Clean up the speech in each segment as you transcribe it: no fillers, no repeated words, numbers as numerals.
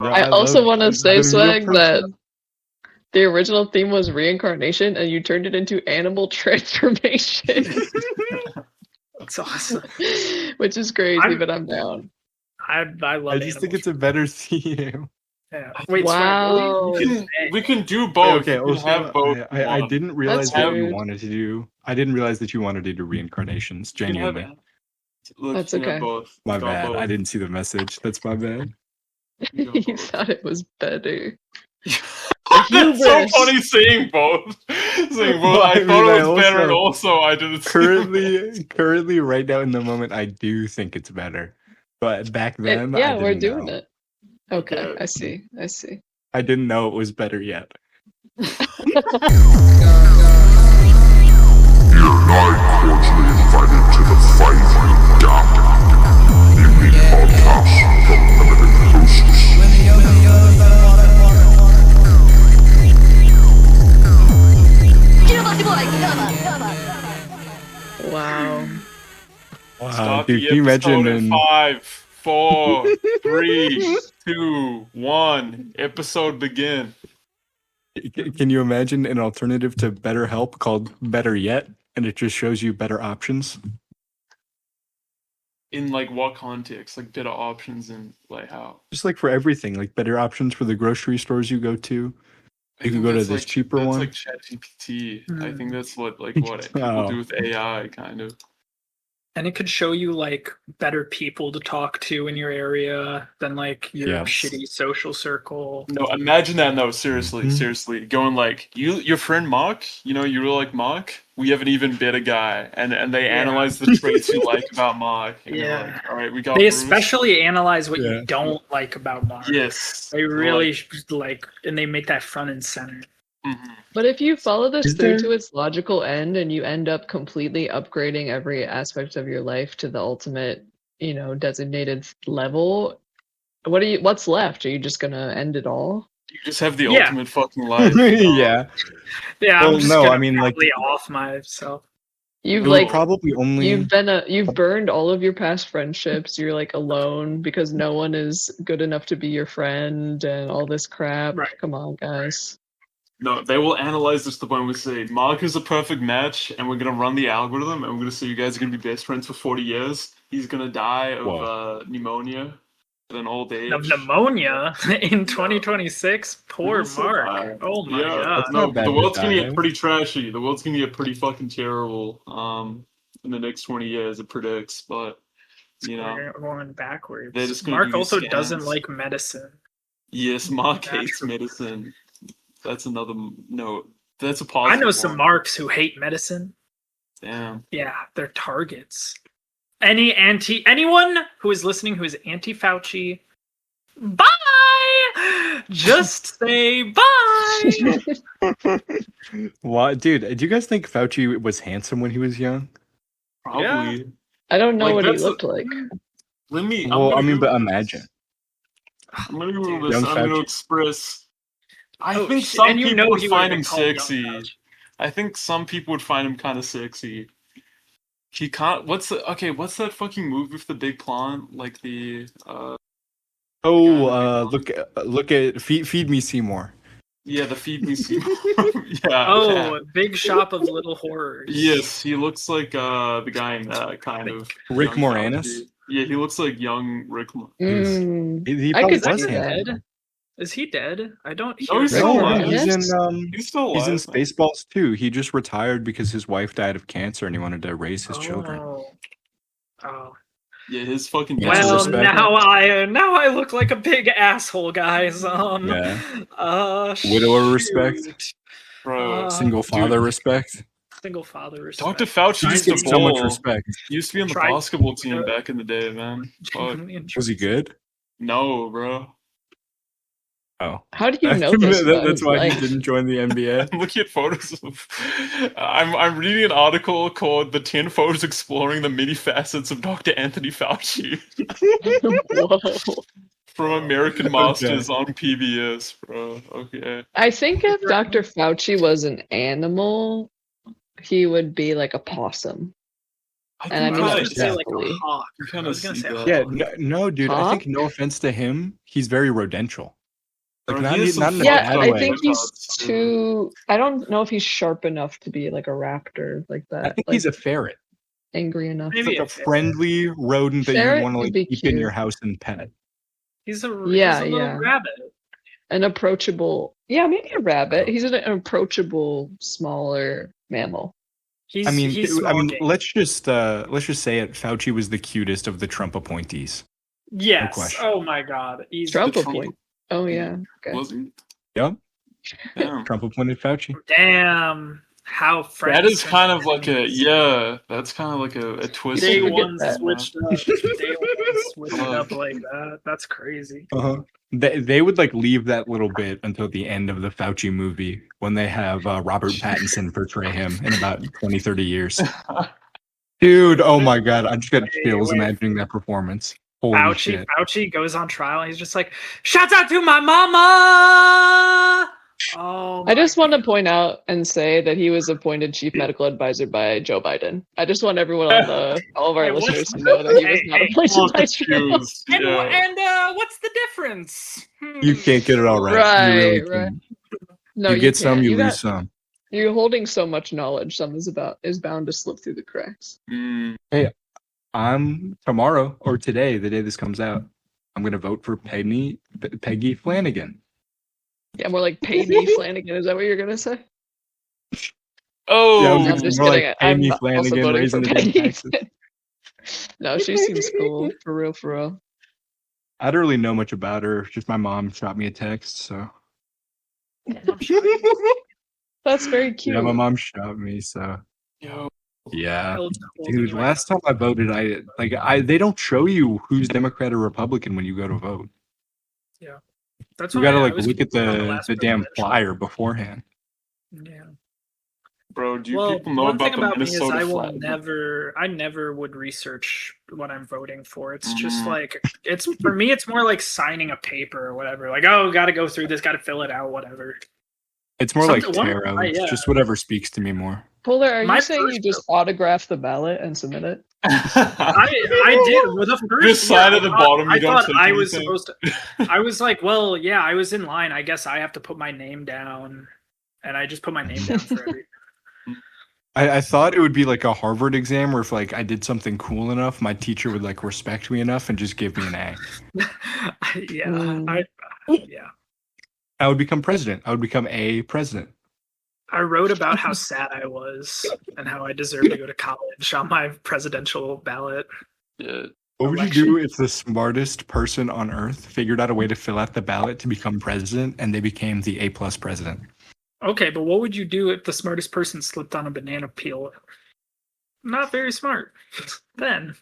I also want to say, the real Swag, that person- the original theme was reincarnation, and you turned it into animal transformation, That's awesome. which is crazy, but I'm down. I love. I just think it's a better theme. Yeah. Wait, Wow. Swag, We can do both. Okay, we can also, have both. I didn't realize That's that you rude. wanted to do. I didn't realize that you wanted to do reincarnations. We can have- Genuinely, Look, That's you can have okay. both. my Go bad. both. I didn't see the message. That's my bad. Go You both. thought it was better. That's so hubris. funny saying both. Saying both. Well, I I thought mean, it was I better, and also- also I didn't. see it. Currently, right now in the moment, I do think it's better. But back then, Yeah, I we're didn't doing know. it. Okay, Yeah. I see. I see. I didn't know it was better yet. You're now cordially invited to the fight gap. Evening podcast from limited hosts. Wow. Wow, Start dude, the can you imagine? episode in 5, 4, 3, 2, 1. Episode begin. Can you imagine an alternative to BetterHelp called Better Yet, and it just shows you better options? In like what context? Like better options and like how? Just like for everything, like better options for the grocery stores you go to. I You can think go to that's this cheaper that's one. like ChatGPT. I think that's what people Oh. do with AI, kind of. And it could show you like better people to talk to in your area than like your Yes. shitty social circle. No, imagine that. No, seriously, Mhm. seriously, going like your friend Mark. You know, you really like Mark. We have an even better guy, and they Yeah. analyze the traits you like about Mark. And they're Yeah. like, all right, we got. They Bruce. especially analyze what Yeah. you don't like about Mark. Yes, They really like, and they make that front and center. Mhm. But if you follow this Is through there- to its logical end and you end up completely upgrading every aspect of your life to the ultimate, designated level, what's left? Are you just gonna end it all? You just have the Yeah. ultimate fucking life. Yeah. Yeah, Well, I'm just no, gonna I mean, like- probably off myself. You've It would like probably only. you've burned all of your past friendships. You're like alone because no one is good enough to be your friend and all this crap. Right. Come on, guys. No, they will analyze this to the point where we say Mark is a perfect match, and we're gonna run the algorithm, and we're gonna say you guys are gonna be best friends for 40 years. He's gonna die of Whoa. pneumonia at an old age. Of pneumonia in 2026? Poor He's so Mark. bad. Oh my Yeah, god. That's no, not bad the to world's gonna die. get pretty trashy. The world's gonna get pretty fucking terrible. In the next 20 years, it predicts. But We're going backwards. They're just gonna Mark do also scans. doesn't like medicine. yes, Mark hates Natural. medicine. That's another note. That's a I positive. know some one. Marks who hate medicine. Damn. Yeah, they're targets. Anyone who is listening who is anti-Fauci, bye! Just say bye! What, dude? Do you guys think Fauci was handsome when he was young? Probably. I don't know Like, what he that's looked like. Let me. Well, I mean, but Google this. imagine. I'm gonna Google Young this. I'm gonna Fauci. express. I Oh, think shit, some and you people know would he find would've him been called Young sexy. Fauci. I think some people would find him kind of sexy. He can't. What's that fucking movie with the big plant? Like the. Look at Feed Me Seymour. Yeah, the Feed Me Seymour. yeah. Oh, yeah. Big Shop of Little Horrors. Yes, he looks like the guy in that kind of. Rick young Moranis? Fauci. Yeah, he looks like young Rick. Mm. He I probably could was see that. handsome. Dead? Is he dead? I don't No, hear he's Rick still him. alive. Moranis, He's still alive. he's in man. Spaceballs too. He just retired because his wife died of cancer and he wanted to raise his children. Oh. Yeah, his fucking. Yeah, Well, respect. now I look like a big asshole, guys. Yeah. shoot. Widower respect. Bro. Single father respect. Single father respect. Dr. Fauci He used to gets so much bowl. respect. He used to be on the Tried- basketball team back in the day, man. Fuck. Was he good? No, bro. Oh. How do you know this? about That's his why life? he didn't join the NBA. I'm looking at photos of. I'm reading an article called "The 10 Photos Exploring the Many Facets of Dr. Anthony Fauci" Whoa. from American Masters on PBS, bro. Okay. I think if Dr. Fauci was an animal, he would be like a possum. And I mean I that was gonna say like a respectfully. hawk. You I kind of was gonna see say that. hawk. Yeah, no, dude. I Huh? think no offense to him, he's very rodential. Like Bro, not, he has some not in a Yeah, bad I way. think he's haircuts, dude. too. I don't know if he's sharp enough to be like a raptor like I that. think Like he's a ferret. angry enough. He's Maybe like a a ferret. friendly rodent that you'd Ferret want to would like be keep in your cute. house and pet. He's a Yeah, little yeah. rabbit. An approachable. Yeah, maybe a rabbit. Oh. He's an approachable, smaller mammal. He's I mean, small game. let's just say it. Fauci was the cutest of the Trump appointees. Yes. question. Oh my God. He's Trump Trump- appoint. Oh yeah. Okay. Was he? Yep, Damn. Trump appointed Fauci. Damn. How friends. That is and kind of like a enemies. that's kind of like a twist. Day forget one that. switched up. Day one switched up like that. That's crazy. Uh-huh. They would like leave that little bit until the end of the Fauci movie when they have Robert Pattinson portray him in about 20, 30 years. Dude, oh my God, I just got chills Wait. imagining that performance. Holy shit! Fauci goes on trial. And he's just like, "Shouts out to my mama." Oh, I just want to point out and say that he was appointed chief medical advisor by Joe Biden. I just want everyone all of our Hey, what's- listeners to know that he was hey, not hey, appointed by Joe. Choose. And, Yeah. what's the difference? You can't get it all right. Right, you really right. can't. No, you get some, can't. you got- lose some. You're holding so much knowledge. Some is bound to slip through the cracks. Mm. I'm tomorrow or today, the day this comes out, I'm gonna vote for Peggy Flanagan. Yeah, more like Peggy Flanagan. Is that what you're gonna say? Oh, Yeah, I was No, I'm gonna just say more kidding. like I'm Peggy also Flanagan voting for raising the damn Peggy. taxes. No, she seems cool. For real, for real. I don't really know much about her. Just my mom shot me a text, so That's very cute. yeah, my mom shot me, so yo, yeah. Held Dude, anyway. last time I voted, they don't show you who's Democrat or Republican when you go to vote. That's You why gotta I like was look at voting on the last damn presidential. flyer beforehand. Yeah. bro, do you Well, people know one about thing the about me is Minnesota I will flag? I never would research what I'm voting for. It's just Mhm. like for me, it's more like signing a paper or whatever. Like, oh, got to go through this, got to fill it out, whatever. It's more like Something- tarot. one- It's yeah. just whatever speaks to me more. Polar, are My you saying you first- just autograph the ballot and submit it? I did with the first Just sign year, at the I thought- bottom, you I don't thought take I was anything. supposed to. I was like, well, yeah, I was in line. I guess I have to put my name down, and I just put my name down for every. I thought it would be like a Harvard exam where if like I did something cool enough, my teacher would like respect me enough and just give me an A. Yeah, Mm. yeah. I would become president. I would become a president. I wrote about how sad I was and how I deserved to go to college on my presidential ballot. Yeah. What would you Election. do if the smartest person on earth figured out a way to fill out the ballot to become president and they became the A+ president? Okay, but what would you do if the smartest person slipped on a banana peel? Not very smart. Then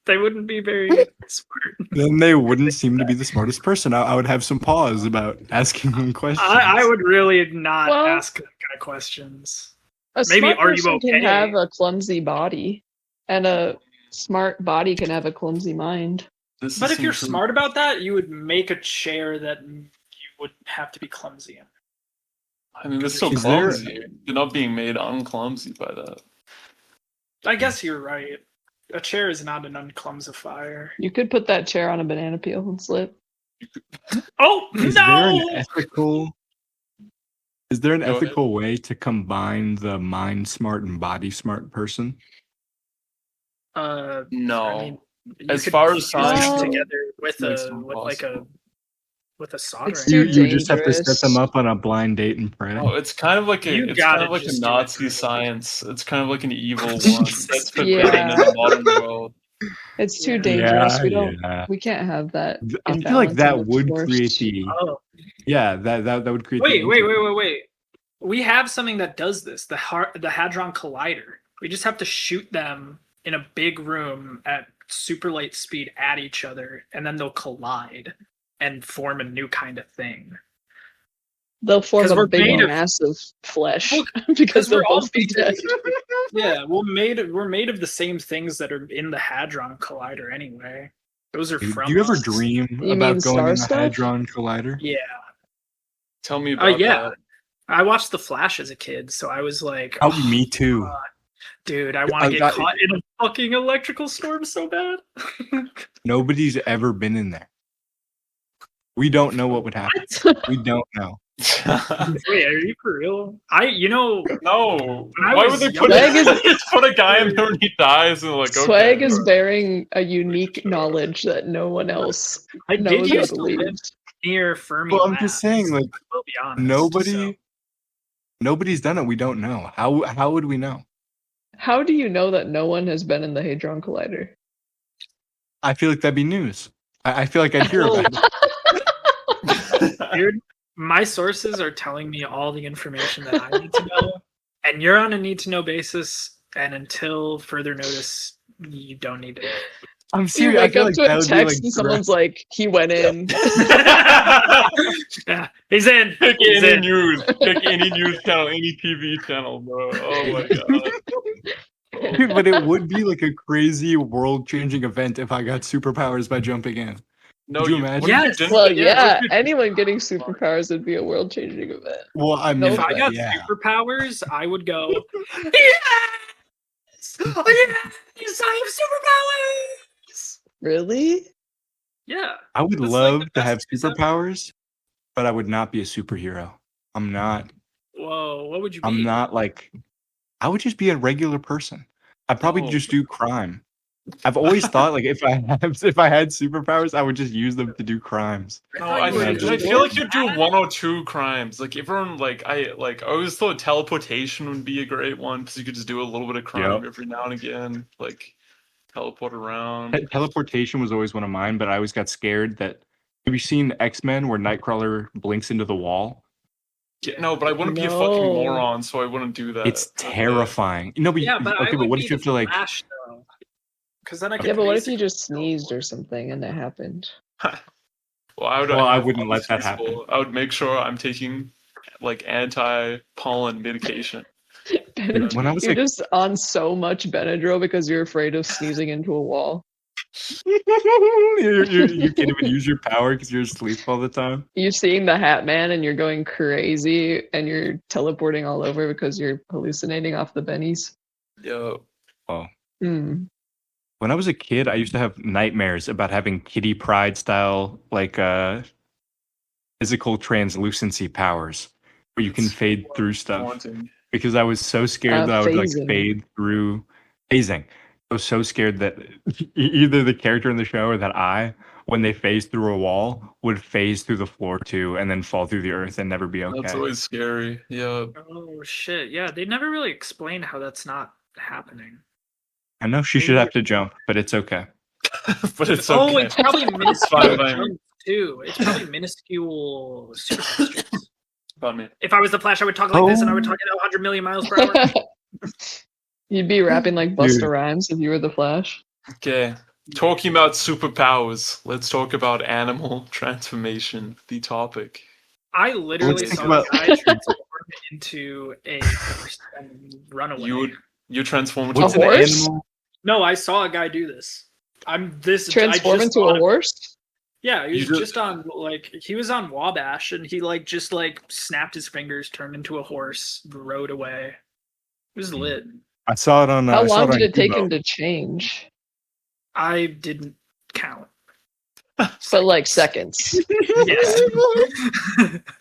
they wouldn't be very smart. Then they wouldn't seem to be the smartest person. I would have some pause about asking them questions. I would really not Well- ask that kind of questions. A Maybe, smart are you person can okay? have a clumsy body, and a smart body can have a clumsy mind. This But is if you're some- smart about that, you would make a chair that you would have to be clumsy in. I mean, it's so Is there- clumsy. You're not being made unclumsy by that. I guess you're right. A chair is not an unclumsifier. You could put that chair on a banana peel and slip. Oh Is there an no! ethical? Is there an Go ahead. ethical way to combine the mind smart and body smart person? No. I mean, you As could far as fuse science them goes, together with makes a them with possible. a soldering. It's too You just have to set dangerous. them up on a blind date and pray. Oh, it's kind of like You it's kind gotta of like a just do it Nazi correctly. science. It's kind of like an evil one that's been Yeah. written in the modern world. It's too Yeah. dangerous. We don't. Yeah. We can't have that. I feel like imbalance that in the would force. create the Oh, that would create. the wait. We have something that does this. The Hadron Collider. We just have to shoot them in a big room at super light speed at each other, and then they'll collide and form a new kind of thing. They'll form 'Cause a we're big, made of- massive flesh Well, because they'll we're all both be dead. Yeah, we're made of the same things that are in the Hadron Collider anyway. Those are Do from. you ever us. dream You about mean going in star a stuff? hadron collider? Yeah. Tell me about Yeah. that. I watched The Flash as a kid, so I was like, Oh, me too. Dude, I want to get caught in a fucking electrical storm so bad. Nobody's ever been in there. We don't know what would happen. We don't know. Wait, are you for real? No. I Why was would they young- put a guy in there and he dies and like Swag okay. is bearing a unique knowledge that no one else I did knows or used to live believes. near Fermi. Well, I'm just saying, like, We'll be honest, nobody's done it. We don't know. How would we know? How do you know that no one has been in the Hadron Collider? I feel like that'd be news. I feel like I'd hear about it. Dude, my sources are telling me all the information that I need to know, and you're on a need-to-know basis. And until further notice, you don't need to know. I'm You serious. I wake feel up like to that a would be text like and someone's like, he went in. Yeah, he's in. Pick He's any in. news. Pick any news channel, any TV channel, bro. Oh my god. Dude, but it would be like a crazy world-changing event if I got superpowers by jumping in. No, Could you imagine? what if you Yes. didn't? Well, Yeah, yeah, what if anyone getting superpowers would be a world-changing event. Well, I mean, If I got yeah. superpowers, I would go, yes! Oh, yes! I have superpowers! Really? Yeah. I would That's like love the to best have news ever. superpowers, but I would not be a superhero. I'm not. Whoa, what would you be? I'm not like. I would just be a regular person. I'd probably Oh. just do crime. I've always thought like if I had superpowers, I would just use them to do crimes. No, thought I, you were mean, I just feel like you'd do mad. 1 or 2 crimes. Like everyone, I always thought teleportation would be a great one because you could just do a little bit of crime Yep. every now and again, like teleport around. Teleportation was always one of mine, but I always got scared that. Have you seen X-Men where Nightcrawler blinks into the wall? Yeah, no, but I wouldn't be a fucking No. moron, so I wouldn't do that. It's terrifying. No, but Yeah, but okay, I but would what be if you the have to like? Flash, though. Because then I could Yeah, but what if you basically- just sneezed or something and that happened? Well, I would. Well, I I'd wouldn't be let that sensible. I would make sure I'm taking like anti-pollen medication. When I was You're like, just on so much Benadryl because you're afraid of sneezing into a wall. you can't even use your power because you're asleep all the time. You're seeing the Hat Man and you're going crazy and you're teleporting all over because you're hallucinating off the bennies. Yo, Hmm. When I was a kid, I used to have nightmares about having Kitty Pryde style like physical translucency powers where you can fade through stuff. haunting. Because I was so scared that I would like phasing. fade through phasing. I was so scared that either the character in the show or that I, when they phase through a wall, would phase through the floor too and then fall through the earth and never be okay. That's always scary. Yeah. Oh shit! Yeah, they never really explained how that's not happening. I know she should have to jump, but it's okay. But it's Oh, okay. it's probably fine minuscule by me. jumps, too. It's probably minuscule super fast jumps. Pardon me. If I was the Flash, I would talk like this, and I would talk at 100 million miles per hour. You'd be rapping like Busta Dude. Rhymes if you were the Flash. Okay. Talking about superpowers, let's talk about animal transformation, the topic. I literally Let's think saw about- a guy transform into a horse and run away. You transform What's into a an horse? animal? No, I saw a guy do this. I'm this Transform I just into saw a him- horse? Yeah, he You was just- just on he was on Wabash and he just snapped his fingers, turned into a horse, rode away. It was lit. I saw it on. How I saw long on did it take Kubo. him to change? I didn't count. But like seconds. Yes.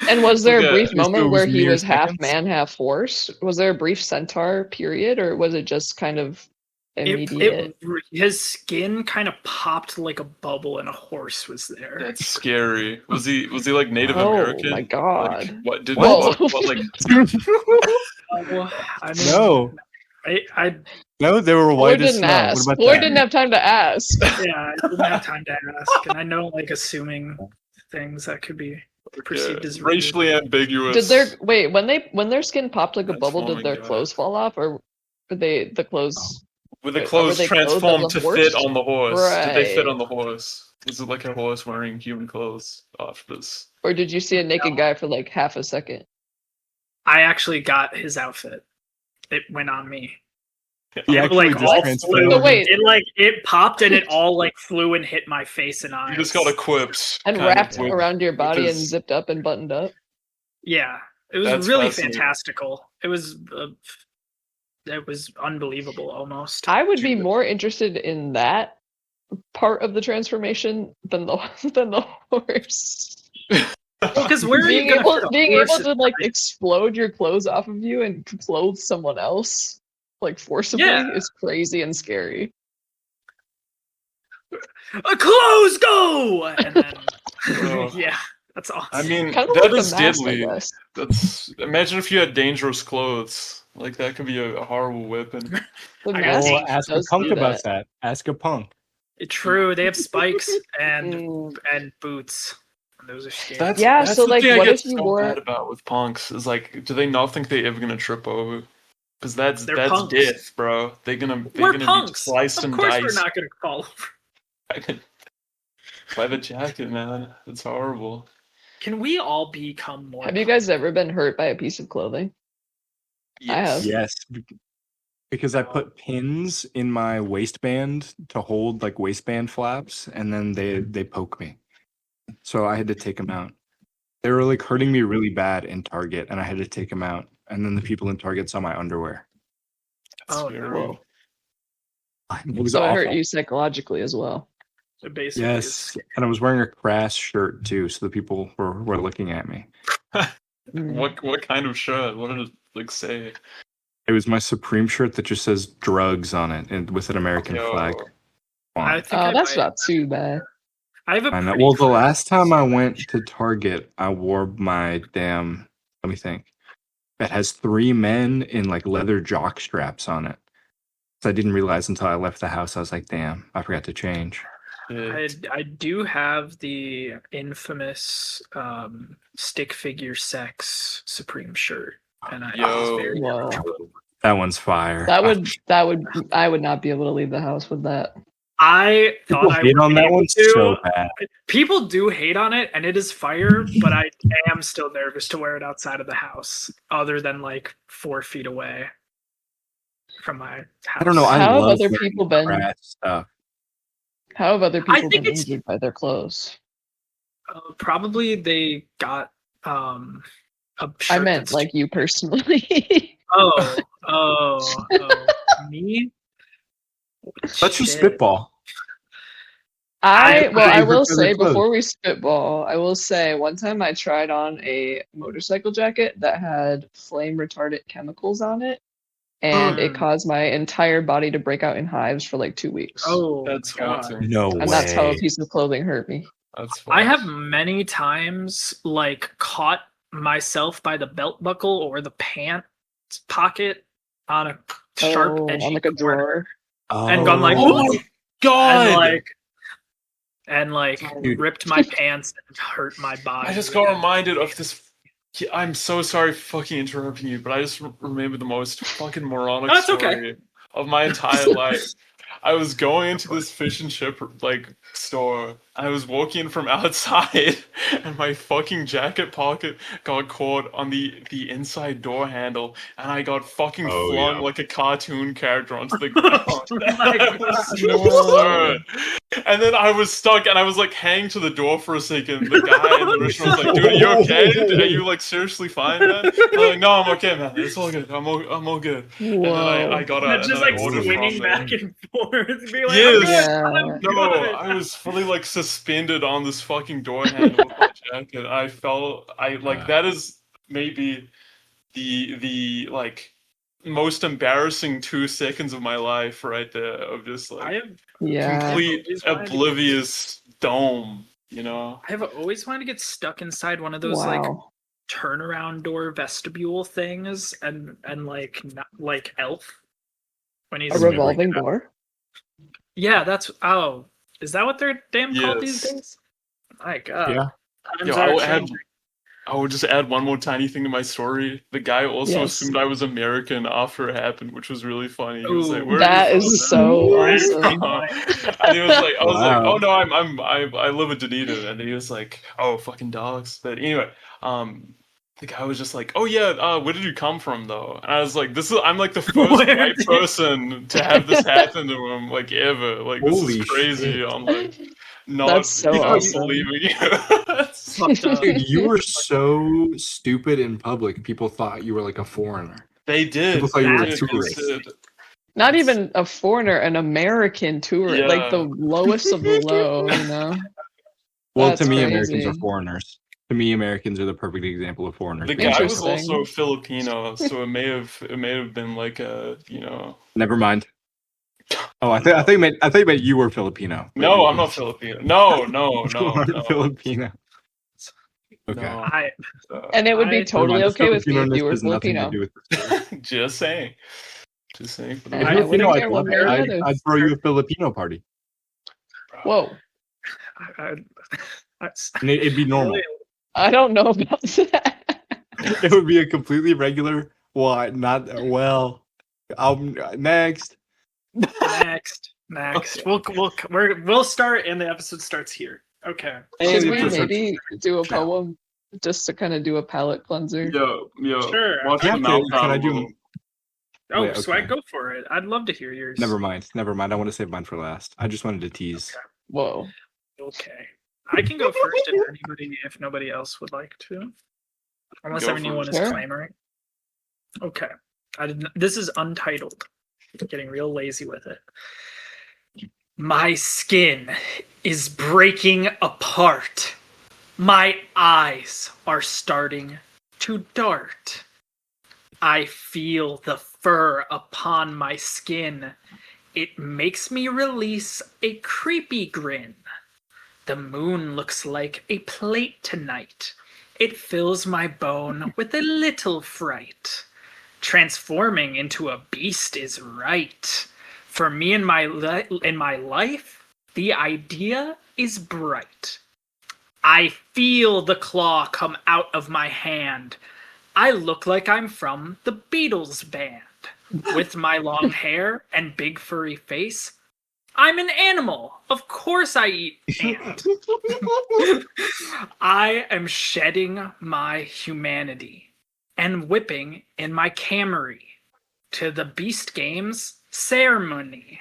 And was there a Okay, brief just moment those where he mere was half seconds? man, half horse? Was there a brief centaur period, or was it just kind of immediate? His skin kind of popped like a bubble and a horse was there. That's scary. Was he like Native Oh American? my god! Like, what did Whoa. what like Oh, I mean, No, I no, they were Floyd white as didn't snow. ask. What about Floyd that? didn't have time to ask. yeah, I didn't have time to ask, and I know assuming things that could be perceived as rude. racially ambiguous? Did when their skin popped like a bubble? Did their Transforming guy. clothes fall off, or were the clothes? Were the were clothes they clothed as transformed a to horse? fit on the horse? Did they fit Right. on the horse? Was it like a horse wearing human clothes after this? Or did you see a naked guy for like half a second? I actually got his outfit. It went on me. He It, actually like, just all transformed. So wait. it popped and it all flew and hit my face and eyes. You just got equipped And kind of, wrapped with- around your body and his- zipped up and buttoned up? Yeah, it was That's really fascinating. fantastical. It was it was unbelievable almost. I would be more interested in that part of the transformation than the horse. Because where are you Being gonna able put a being horse able to like explode your clothes off of you and clothe someone else like forcibly Yeah. is crazy and scary. A clothes go, and then Oh. yeah, that's awesome. I mean, Kind of that like is the mask, I deadly. guess. That's imagine if you had dangerous clothes. Like that could be a horrible weapon. The I mask guess Well, ask a does punk do about that. that. Ask a punk. True, they have spikes and Mm. boots. And those are scary. That's Yeah, that's so, the like, thing I what get if you so wore- mad about with punks is like, do they not think they're ever gonna trip over? Because that's They're that's punks. death, bro. They're gonna We're be punks. sliced Of and course, diced we're not gonna fall over. by the jacket, man. It's horrible. Can we all become more? Have you guys ever been hurt by a piece of clothing? I have. Yes, because I put pins in my waistband to hold like waistband flaps, and then they poke me. So I had to take them out. They were like hurting me really bad in Target, and I had to take them out. And then the people in Target saw my underwear. That's Oh, very- no. It was So it awful. hurt you psychologically as well. So basically, Yes, and I was wearing a crass shirt too, so the people were looking at me. Mm. What kind of shirt? What did it like say? It was my Supreme shirt that just says drugs on it and with an American Yo. flag. I on. think I That's might- not too bad. I have a I know. pretty Well, the crazy- last time I went to Target, I wore my damn. Let me think. That has 3 men in like leather jock straps on it. So I didn't realize until I left the house. I was like, "Damn, I forgot to change." I do have the infamous stick figure sex Supreme shirt, and I Yo. was very Whoa. That one's fire. I would not be able to leave the house with that. I thought People I hate would on be that able one to. so bad. People do hate on it, and it is fire, but I am still nervous to wear it outside of the house, other than like 4 feet away from my house. I don't know. I How have love other wearing people been- crass stuff. How have other I people think been it's- injured by their clothes? Probably they got a I shirt meant that's- like you personally. oh me. Let's just Shit. spitball. I will favorite say clothes. before we spitball, I will say one time I tried on a motorcycle jacket that had flame retardant chemicals on it, and it Mm. caused my entire body to break out in hives for like 2 weeks. Oh, That's my God. haunting. No and that's how a way. piece of clothing hurt me. That's I have fucked. many times like caught myself by the belt buckle or the pants pocket on a sharp Oh, edgy on like a corner, drawer. and gone like, Oh my god! and like Dude. ripped my pants and hurt my body. I just got reminded of this. I'm so sorry for fucking interrupting you, but I just remember the most fucking moronic That's story okay. of my entire life. I was going into this fish and chip like store. I was walking from outside, and my fucking jacket pocket got caught on the inside door handle, and I got fucking Oh, flung yeah. like a cartoon character onto the ground. Oh my I was so God. absurd. And then I was stuck, and I was like hanging to the door for a second. The guy in the restaurant was like, "Dude, are you okay? Are you like seriously fine, man?" I'm like, "No, I'm okay, man. It's all good. I'm all good." And then I got And out. just and like I ordered swinging from back them. and forth, be like, Yes. Yeah. No, I was fully like suspended on this fucking door handle with my jacket. That is maybe the like most embarrassing 2 seconds of my life right there of just I like have Yeah. complete always wanted to- oblivious dome, you know? I have always wanted to get stuck inside one of those like Wow. turnaround door vestibule things, and like not, like Elf when he's A revolving door? Yeah, that's is that what they're damn called these Yes. days? My God. Yeah. Times Yo, are I changing. will just add one more tiny thing to my story. The guy also Yes. assumed I was American after it happened, which was really funny. He was like, Ooh. "Where are That you from, is man? so Where are you awesome. from?" And he was like, I was like, Wow. "Oh no, I live in Dunedin." And then he was like, "Oh, fucking dogs." But anyway, the guy was just like, "Oh yeah, where did you come from though?" And I was like, I'm like the first Where white did- person to have this happen to him, like ever. Like this Holy is crazy. shit. I'm like not That's so awesome. believing you. Fucked up. Dude, you were so stupid in public. People thought you were like a foreigner. They did. People thought you were a They tourist. did. Not even a foreigner, an American tourist, like the lowest of the low, you know? Well, That's to me, Americans are crazy. foreigners. To me, Americans are the perfect example of foreigners. The guy was Interesting. also Filipino, so it may have been like a Never mind. Oh, I thought you meant you were Filipino. No, I'm not Filipino. No, You aren't Filipino. Okay. No. And it would be totally Never mind. okay with me if Filipino-ness you were has nothing to Filipino. do with this. Just saying. Just saying. For the I record. wouldn't Filipino, care I'd one love way or it. the other. I'd throw you a Filipino party. Whoa. And it'd be normal. I don't know about that. It would be a completely regular. Next. Next. We'll start, and the episode starts here. Okay. Should the we episode maybe do a starts now. poem just to kind of do a palate cleanser? Yo. Sure. Watch Yeah, the mouth can I do? battle. Oh, Wait, Swag, okay. go for it. I'd love to hear yours. Never mind. I want to save mine for last. I just wanted to tease. Okay. Whoa. Okay. I can go first if nobody else would like to. Unless Go anyone first. is Sure. clamoring. Okay. This is untitled. Getting real lazy with it. My skin is breaking apart. My eyes are starting to dart. I feel the fur upon my skin. It makes me release a creepy grin. The moon looks like a plate tonight. It fills my bone with a little fright. Transforming into a beast is right. For me in my life, the idea is bright. I feel the claw come out of my hand. I look like I'm from the Beatles band. With my long hair and big furry face, I'm an animal. Of course I eat ant. I am shedding my humanity and whipping in my Camry to the Beast Games ceremony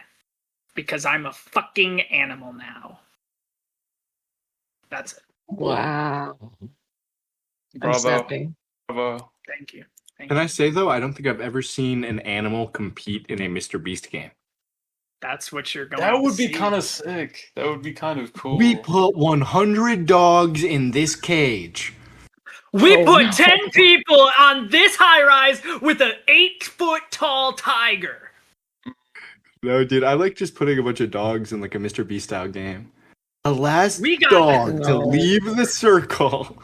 because I'm a fucking animal now. That's it. Wow. I'm Bravo. snapping. Bravo. Thank you. Can I say though, I don't think I've ever seen an animal compete in a Mr. Beast game. That's what you're going That to would be see. kind of sick. That would be kind of cool. We put 100 dogs in this cage. We Oh, put no. 10 people on this high rise with an 8-foot tall tiger. No, dude, I like just putting a bunch of dogs in like a Mr. Beast style game. The last We got- dog to No. leave the circle.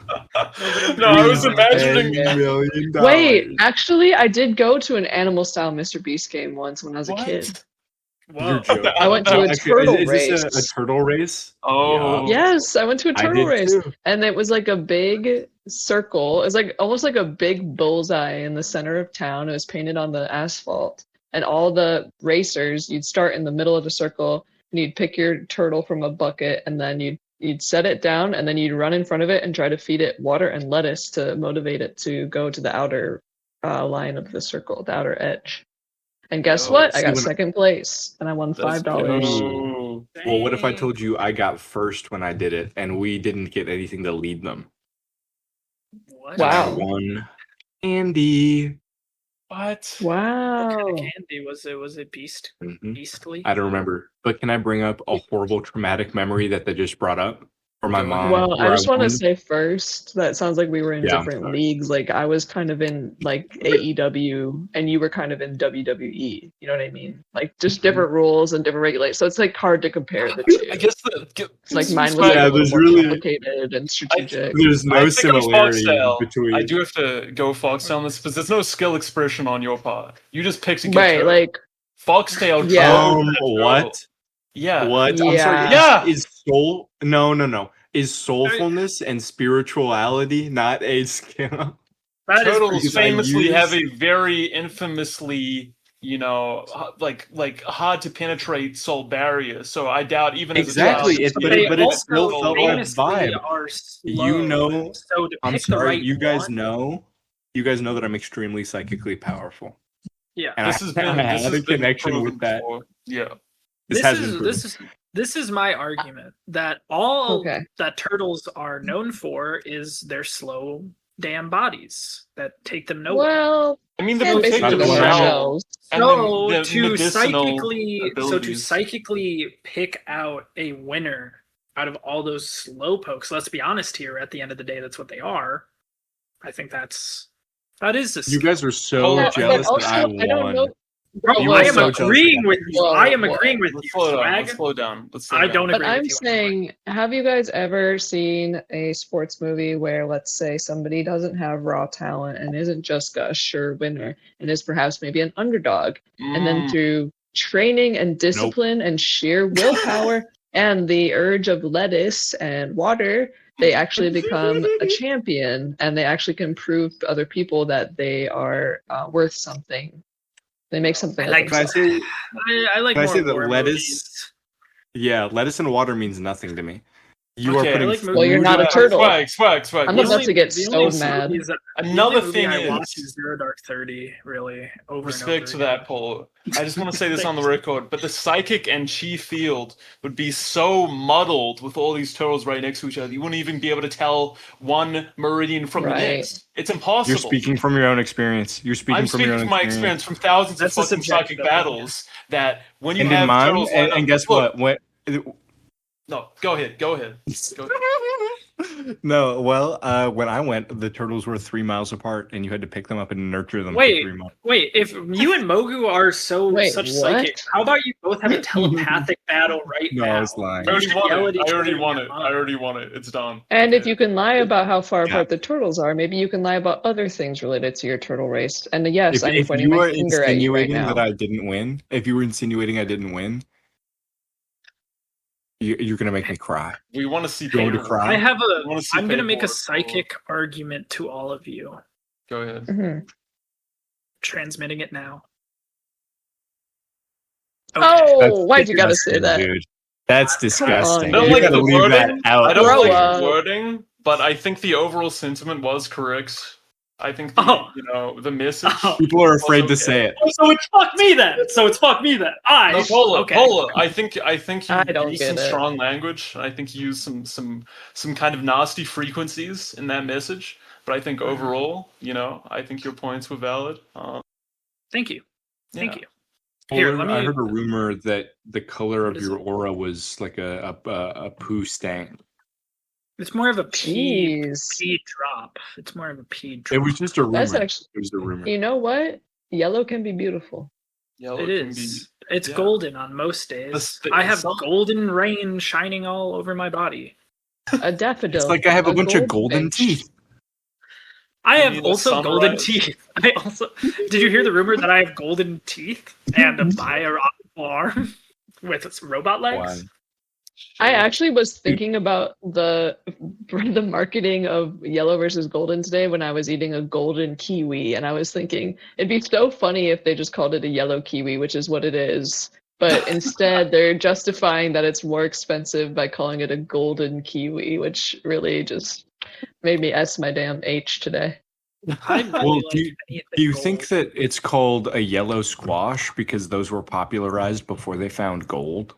No, I was No. imagining. $10 million. Wait, actually, I did go to an animal style Mr. Beast game once when I was a kid. You're Whoa. joking. I went to a turtle is this race. a turtle race? Oh. Yes, I went to a I turtle did race, too. and it was like a big circle. It was like almost like a big bullseye in the center of town. It was painted on the asphalt, and all the racers, you'd start in the middle of the circle, and you'd pick your turtle from a bucket, and then you'd set it down, and then you'd run in front of it and try to feed it water and lettuce to motivate it to go to the outer line of the circle, the outer edge. And guess Yo, what? I see, got when- second place, and I won $5. Yo. Well, what if I Dang. told you I got first when I did it, and we didn't get anything to lead them? What? And I Wow. won Andy. What? Wow. What kind of candy was it? Was it beastly? I don't remember, but can I bring up a horrible traumatic memory that they just brought up for my Go mom? ahead. Well, I where just want to won? say first that sounds like we were in Yeah, I'm different sorry. leagues. Like I was kind of in like AEW and you were kind of in WWE. You know what I mean? Like just different rules and different regulations. So it's like hard to compare the two. I guess It's like mine was like Yeah, a little there's more really- complicated and strategic. There's I no think I'm similarity Foxtail. between. I do have to go Foxtail on this because there's no skill expression on your part. You just picked a good Right, turtle. like Foxtail. Yeah. drove that turtle. What? Yeah. What? I'm sorry. Yeah. Is soul? No. Is soulfulness and spirituality not a skill? That is Turtles because I famously use- have a very infamously, like hard to penetrate soul barrier. So I doubt even Exactly, as a child, They but it still also felt like famously vibe. are slow. You know- So to I'm pick the sorry. right You guys one- know. You guys know that I'm extremely psychically powerful. Yeah. And This has been I this had has a been connection proven with that. before. Yeah. This has been proven. This is my argument that all Okay. that turtles are known for is their slow damn bodies that take them nowhere. well, I mean, the Yeah, potato basically the shell shells. and So then the to medicinal psychically, abilities. pick out a winner out of all those slowpokes. Let's be honest here. At the end of the day, that's what they are. I think that is a You skill. guys are so Hold on, But jealous that also, I I don't won. know. Bro, You I were am so jealous agreeing that with you. Whoa, I am whoa. agreeing with Let's you, slow down. Swag. Let's slow down. Let's slow I down. don't But agree I'm with you. saying, have you guys ever seen a sports movie where, let's say, somebody doesn't have raw talent and isn't just a sure winner and is perhaps maybe an underdog, and then Mm. through training and discipline and sheer willpower and the urge of lettuce and water, they actually become a champion and they actually can prove to other people that they are worth something. They make something I of like- Can I themselves. say? I like Can I more say that war lettuce? movies. Yeah, lettuce and water means nothing to me. You Okay, are putting. I like Well, you're not a food- turtle. Swag. I'm The about only- to get the so only mad. movies that- the Another only movie thing I is- watch is Zero Dark 30, really, over Respect and over to again. that, Paul. I just want to say this on the record, but the psychic and chi field would be so muddled with all these turtles right next to each other. You wouldn't even be able to tell one meridian from the Right. next. It's impossible. You're speaking from your own experience. You're speaking I'm from speaking your own from my experience from thousands That's of a fucking subjective psychic battles. That when you And in have mine, turtles lined and up- guess Look, what? No, go ahead. Go ahead. No, well, when I went, the turtles were 3 miles apart, and you had to pick them up and nurture them Wait. for 3 months. Wait, if you and Mogu are Wait, such what? psychic, how about you both have a telepathic battle right No, now? I was lying. I already should won yell it. at each I already other won in it. your I mind. already won it. It's done. And if Okay. you can lie about how far Yeah. apart the turtles are, maybe you can lie about other things related to your turtle race. And yes, I'm If pointing you my were finger at you right insinuating now. that I didn't win, if you were insinuating I didn't win, you're gonna make me cry. We want to see You want me to paperwork. cry? I have I wanna see I'm gonna make a paperwork. psychic argument to all of you. Go ahead. Mhm. Transmitting it now. Oh, why'd you gotta say disgusting, that? dude. That's disgusting. on, I don't You like gotta the leave that wording. out. I don't Grow like up. the wording, but I think the overall sentiment was correct. I think the, the message. Oh. People are afraid was to okay. say it. Oh, so it's fuck me then. No, Paula, okay. Paula, I think you I don't used some get it. strong language. I think you used some kind of nasty frequencies in that message. But I think overall, I think your points were valid. Thank you. Thank yeah. you. Here, Well, let me. I heard a rumor that the color What of is your it? aura was like a poo stain. It's more of a Jeez. pee drop. It's more of a pee It drop. was just a rumor. That's actually, It was a rumor. you know what? Yellow can be beautiful. Yellow It can is. be- It's yeah. golden on most days. The- I have some- golden rain shining all over my body. A daffodil. It's like I have a bunch of golden goldfinch. teeth. I You have need a also golden sunrise. teeth. I also did you hear the rumor that I have golden teeth and a biological arm with some robot legs? One. I actually was thinking about the marketing of yellow versus golden today when I was eating a golden kiwi, and I was thinking it'd be so funny if they just called it a yellow kiwi, which is what it is. But instead, they're justifying that it's more expensive by calling it a golden kiwi, which really just made me S my damn H today. I really Well, like do you anything think gold. that it's called a yellow squash because those were popularized before they found gold,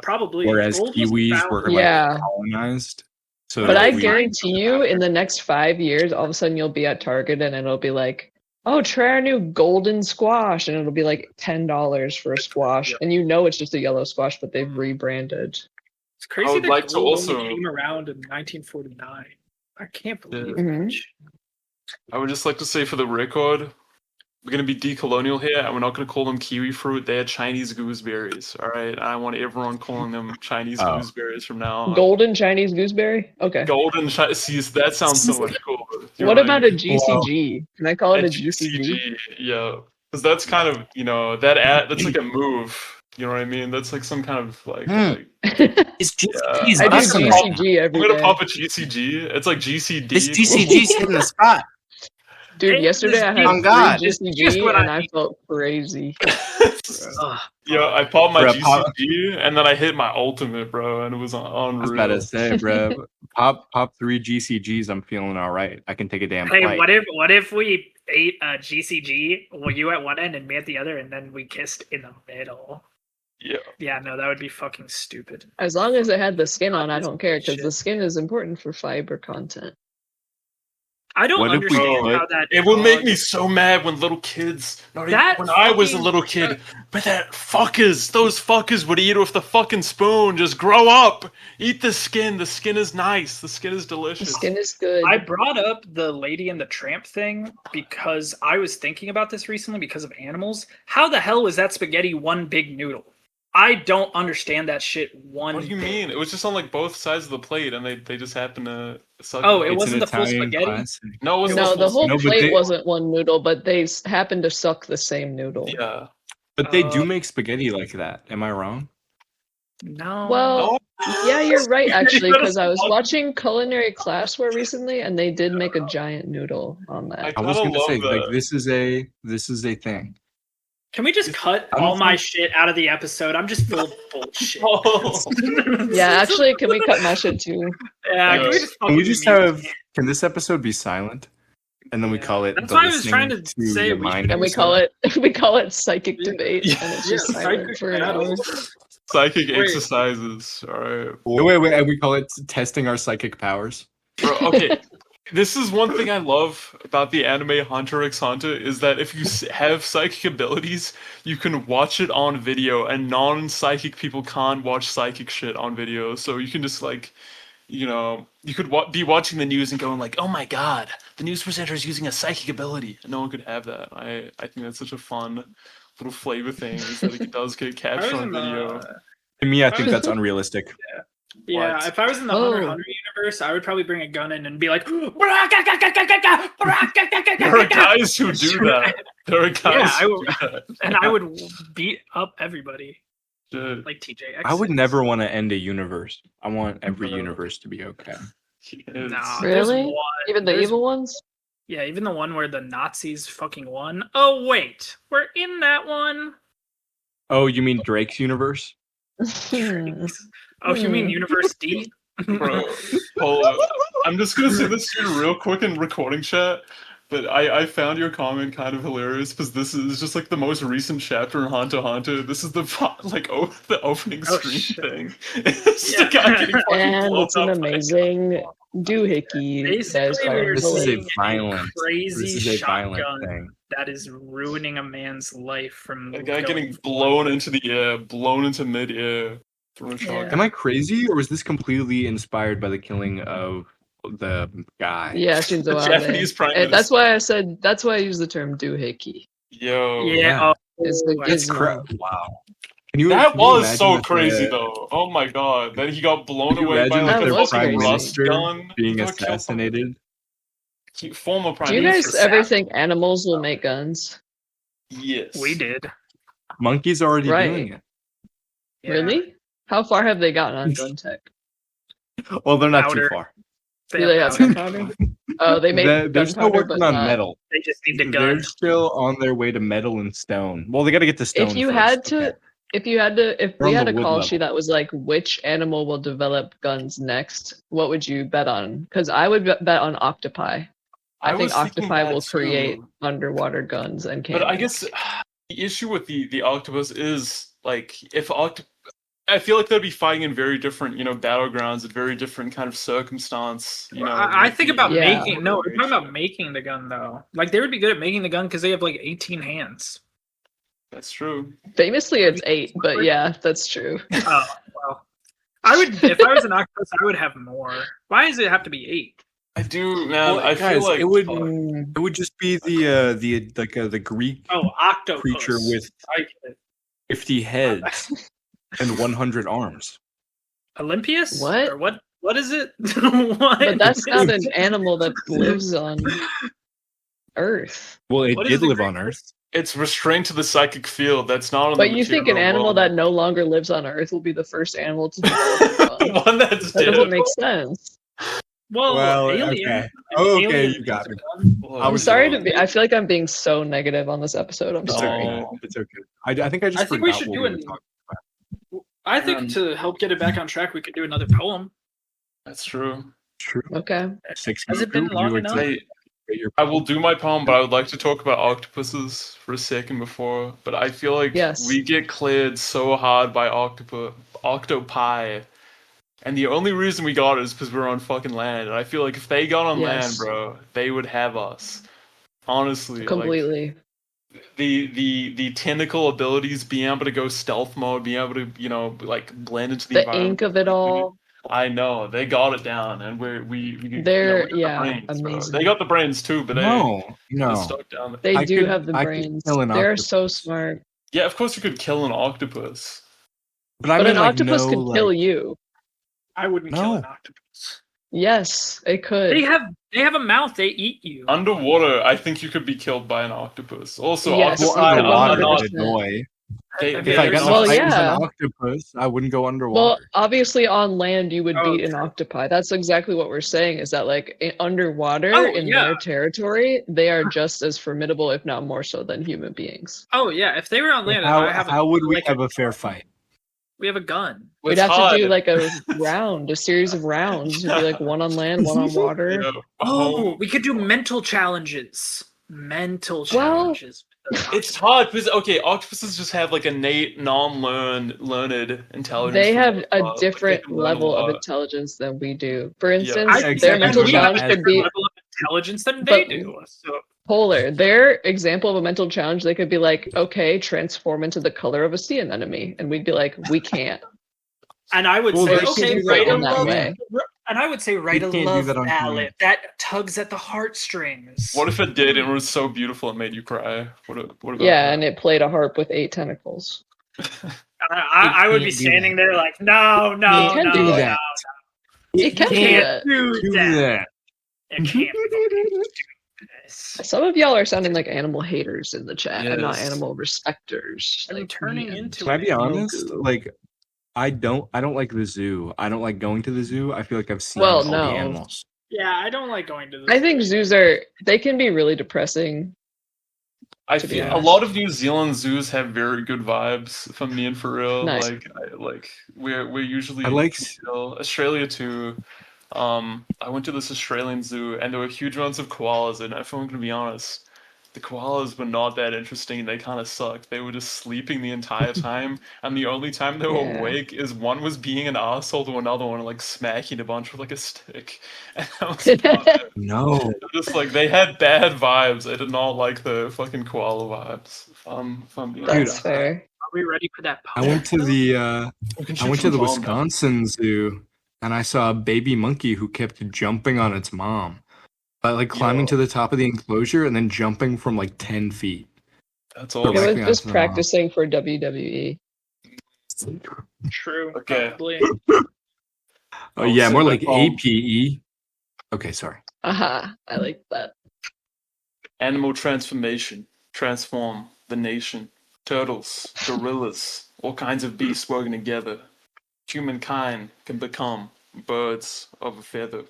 Probably whereas gold was kiwis found- were Yeah. like colonized? So But that I we- guarantee you, in the next 5 years, all of a sudden you'll be at Target and it'll be like, oh, try our new golden squash. And it'll be like $10 for a squash. Yeah. And you know it's just a yellow squash, but they've rebranded. It's crazy I would that like to gold also- only came around in 1949. I can't believe Mhm. it. I would just like to say for the record, we're going to be decolonial here, and we're not going to call them kiwi fruit. They're Chinese gooseberries, all right? I want everyone calling them Chinese Oh. gooseberries from now on. Golden Chinese gooseberry? Okay. Golden See, that sounds so much cooler. You know What about I a mean? GCG? Can I call it A a GCG? Yeah. Because that's kind of, that's like a move. You know what I mean? That's like some kind of like... It's I GCG's do awesome. GCG I'm every going to day. pop a GCG. It's like GCD. This GCG's hitting the spot. Dude, Hey, yesterday I had on God. 3 It's just GCG what and I I need. felt crazy. Ugh. Yeah, I popped my Bruh, pop- GCG, and then I hit my ultimate, bro, and it was I was unreal. about to say, bro, pop 3 GCGs. I'm feeling all right. I can take a damn Hey, flight. what if we ate a GCG? Well, you at one end and me at the other, and then we kissed in the middle. Yeah. Yeah, no, that would be fucking stupid. As long as it had the skin on, I don't care because Shit. the skin is important for fiber content. I don't What if we understand do it? how that. It would make dog- me so mad when little kids. That When I was a fucking- little kid, but those fuckers would eat with the fucking spoon. Just grow up, eat the skin. The skin is nice. The skin is The delicious. skin is good. I brought up the Lady and the Tramp thing because I was thinking about this recently because of animals. How the hell was that spaghetti one big noodle? I don't understand that shit one What do you bit. mean? It was just on like both sides of the plate, and they just happened to suck. Oh, it It's wasn't an the full Italian spaghetti? classic. No, it wasn't No, the whole No, but plate they- wasn't one noodle, but they happened to suck the same noodle. Yeah. But they do Uh, make spaghetti like that. Am I wrong? No. Well, yeah, you're right, actually, Let us because I was fuck- watching culinary classware recently, and they did make a giant noodle on that. I was kinda gonna say love like that. this is a thing. Can we just cut I'm all my think- shit out of the episode? I'm just full of bullshit. Oh. Yeah, actually, can we cut my shit too? Yeah, can we Yes. just, Can we fucking just mute have? it? Can this episode be silent? And then we Yeah. call it. That's the why I was listening trying to say your we mind should- And we episode? call it psychic Yeah. debate, and it's just silent psychic for an hour. battles. Psychic Wait. exercises. All right. Wait, and we call it testing our psychic powers. Bro, okay. This is one thing I love about the anime Hunter x Hunter is that if you have psychic abilities, you can watch it on video, and non-psychic people can't watch psychic shit on video. So you can just like, you could be watching the news and going like, "Oh my god, the news presenter is using a psychic ability." And no one could have that. I think that's such a fun little flavor thing is that it does get I captured was on in video. To me, I think that's unrealistic. Yeah, What? if I was in the Oh. Hunter x Hunter universe, I would probably bring a gun in and be like, There are guys who do that. There are guys Yeah, I who will- do that. and I would beat up everybody Shit. like TJX. I would never want to end a universe. I want every No. universe to be okay. Yes. Nah, Really? there's one- Even the there's- evil ones? Yeah, even the one where the Nazis fucking won. Oh wait, we're in that one. Oh, you mean Drake's universe? Oh, you mean Universe D? Bro, hold up. I'm just gonna say this to you real quick in recording chat. But I found your comment kind of hilarious because this is just like the most recent chapter in Hunter x Hunter. This is the the opening Oh, screen shit. thing. It's just a guy getting fucking And blown it's an up by a amazing doohickey that is Basically, firing we're This is a bullets. violent. Crazy This is a violent shotgun thing. that is ruining a man's life from A guy going getting blown into the air, blown into mid-air from a shotgun. Am I crazy, or was this completely inspired by the killing of the guy? Yeah, Shinzo The Abe. Japanese prime And that's minister. that's why I use the term doohickey. Yo. Yeah, Yeah. Is the It's gizmo. wow. Can you? That can you was imagine so that crazy the- though. Oh my god. That he got blown Can you away by imagine like that a was fucking crazy. rust gun. being He got killed from- assassinated? Former prime Do you minister. guys ever think animals will make guns? Yes. we did. Monkeys already Right. doing it. Yeah. Really? How far have they gotten on gun tech? Well, they're not too Powder. far. Do they have gunpowder? Oh, they made They're still gunpowder, working but on not. metal. They just need the They're gun. still on their way to metal and stone. Well, they got to get to stone. If you first. had to, Okay. if They're we on had the a wood call level. sheet that was like, which animal will develop guns next? What would you bet on? Because I would bet on octopi. I think was thinking octopi that will too. create underwater guns and But I cannons. guess the issue with the octopus is like if I feel like they'd be fighting in very different, battlegrounds, at very different kind of circumstance. I think about Yeah. making. No, we're talking about making the gun though. Like they would be good at making the gun because they have like 18 hands. That's true. Famously, it's 8, but yeah, that's true. Oh well, I would if I was an octopus, I would have more. Why does it have to be 8? I do, man. Well, I guys, feel like it would Mm, it would just be the Greek Oh, octopus creature with I get it. 50 heads and 100 arms. Olympius. What? Or what? What is it? What? but that's not an animal that lives on Earth. Well, it What is did the live Greek on Earth. it's restrained to the psychic field. That's not on But the you think an material animal world. that no longer lives on Earth will be the first animal to develop a gun? One that's That dead. doesn't make sense. Well, alien. okay. An Okay, alien you got is a me. gun. Well, I'm was sorry wrong. to be. I feel like I'm being so negative on this episode. I'm It's sorry. okay. It's okay. I think I just I think we forgot should what do we an- were talking I think Um, to help get it back on track, we could do another poem. That's true. True. Okay. Six Has it been Would you long like to enough? Hey, get your- I will do my poem, but I would like to talk about octopuses for a second before. But I feel like Yes. we get cleared so hard by octopi, And the only reason we got it is because we're on fucking land. And I feel like if they got on land, Yes. bro, they would have us. Honestly, like Completely. the tentacle abilities, being able to go stealth mode, being able to like blend into the The environment. ink of it all. I know they got it down, and we They're we got the brains, bro. amazing. They got the brains too, but No, they no. stuck down there. They I do could- have the I could brains. kill an They're so octopus. smart. Yeah, of course you could kill an octopus. But I But mean, an like, octopus no, could kill like- you. I wouldn't kill No. an octopus. Yes, it could. They have a mouth. They eat you. Underwater, I think you could be killed by an octopus. Also, Yes, octopi Well, Yeah, underwater, are not. 100%. annoy. They, If they If I are got in Well, a fight with yeah. an octopus, I wouldn't go underwater. Well, obviously on land you would Oh, beat an true. octopi. That's exactly what we're saying, is that like underwater Oh, in yeah. their territory, they are just as formidable, if not more so, than human beings. Oh yeah, if they were on land, how would we like have a fair fight? We have a gun. We'd It's have hard. to do like a series of rounds. It'd be like one on land, one on water. Yeah. Oh, we could do mental challenges. Mental Well- challenges. It's hard because octopuses just have like innate, learned intelligence. They from have birth, a like, they different can learn a level of lot. intelligence than we do. For instance, I their exactly. mental We challenge have could be level of intelligence than But- they do. So polar. Their example of a mental challenge, they could be like, okay, transform into the color of a sea anemone. And we'd be like, we can't. and I would Well, say, they okay, can do write it a in that love. way. And I would say, write a can't do love that on ballad that tugs at the heartstrings. What if it did and it was so beautiful it made you cry? What about Yeah, that? and it played a harp with 8 tentacles. I would be can't do standing there like, no, You can do that. It can do can't that. do Do that. that. It can't do this. Some of y'all are sounding like animal haters in the chat and not Yes. animal respecters. I'm Like turning me. into Can I be an honest? Mogu. Like, I don't like the zoo. I don't like going to the zoo. I feel like I've seen Well, all no. the animals. Yeah, I don't like going to the I think zoos they can be really depressing. I to be feel a honest. lot of New Zealand zoos have very good vibes. If I'm being for real, Nice. We're usually I like- chill. Australia too. I went to this Australian zoo and there were huge amounts of koalas, and if I'm gonna be honest, the koalas were not that interesting. They kind of sucked. They were just sleeping the entire time, and the only time they were Yeah. awake is one was being an asshole to another one, like smacking a bunch with like a stick. And that was about it. No. Just like they had bad vibes. I did not like the fucking koala vibes. If I'm being That's honest. fair. Are we ready for that? I went to the Fucking I went to the bomb. Wisconsin Zoo, and I saw a baby monkey who kept jumping on its mom, like climbing Yo. to the top of the enclosure and then jumping from like 10 feet. That's It all. It was- was me just on the practicing for WWE. True. Okay. Probably. Oh I'll yeah, sit more back like home. APE. Okay, sorry. Aha, I like that. Animal transformation. Transform the nation. Turtles, gorillas, all kinds of beasts working together. Humankind can become birds of a feather.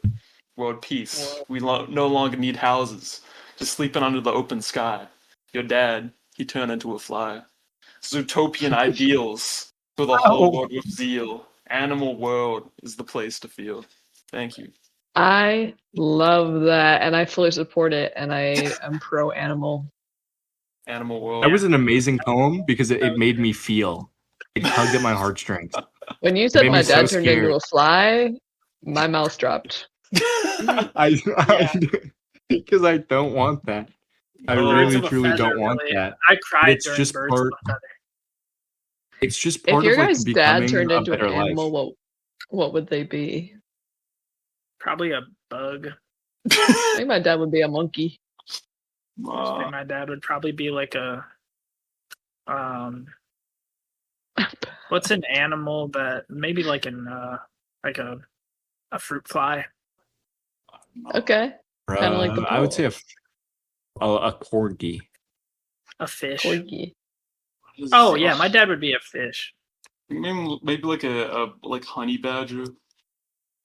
World peace. We no longer need houses. Just sleeping under the open sky. Your dad, he turned into a fly. Zootopian ideals for the whole world with zeal. Animal world is the place to feel. Thank you. I love that, and I fully support it, and I am pro animal. Animal world. That was an amazing poem because it made me feel. It tugged at my heartstrings. When you said made my me so dad turned into scared. a fly, my mouth dropped. Because I don't want that. I No, really Birds of a truly feather, don't want really. that. I cried It's during just Birds part- of a Feather. It's just If part your of like guy's dad becoming turned a into an better life. animal, what would they be? Probably a bug. I think my dad would be a monkey. I think my dad would probably be like a what's an animal that maybe like a fruit fly. Okay, Kinda like the I would say poem. a corgi. A fish. corgi. Oh yeah, my dad would be a fish. Maybe like a like honey badger.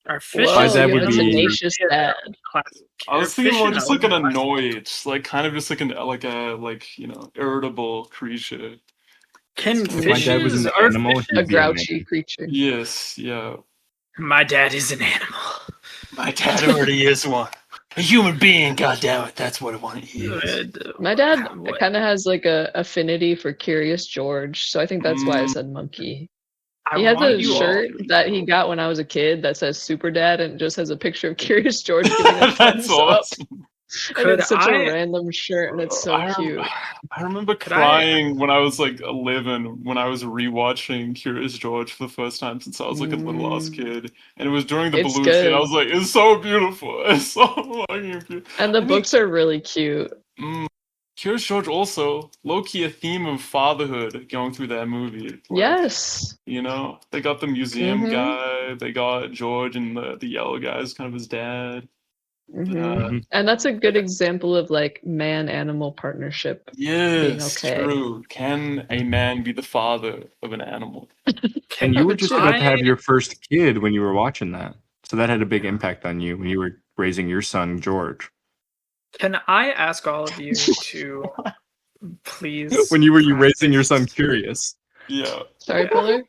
Our fish Whoa, My is dad you would have a be- tenacious dad. classic. I was Our thinking fish more is just like an classic. annoyed, like kind of just like irritable creature. Can My dad was fishes an are animal. fish- he'd A be man. grouchy creature. Yes, yeah. My dad is an animal. My dad already is one. A human being, goddammit, that's what I want to hear. My dad What? kind of has like a affinity for Curious George, so I think that's why I said monkey. He has want a you all- shirt that he got when I was a kid that says Super Dad and just has a picture of Curious George giving a That's thumbs up. awesome. And Could it's such I- a random shirt and it's so cute. I remember Could I- crying when I was like 11 when I was rewatching Curious George for the first time since I was like a little ass kid, and it was during the It's Belushi. good. And I was like, it's so beautiful. It's so fucking beautiful. And the I think- books are really cute. Curious George also low-key a theme of fatherhood going through that movie. Like, Yes. you know, they got the museum Mhm. guy, they got George and the yellow guy is kind of his dad. Mhm. And that's a good example of like man-animal partnership. Yes, okay. true. Can a man be the father of an animal? And you were just about to have I- your first kid when you were watching that. So that had a big impact on you when you were raising your son, George. Can I ask all of you to please? When you were raising your practice- son, Curious. Yeah. Sorry, Polar?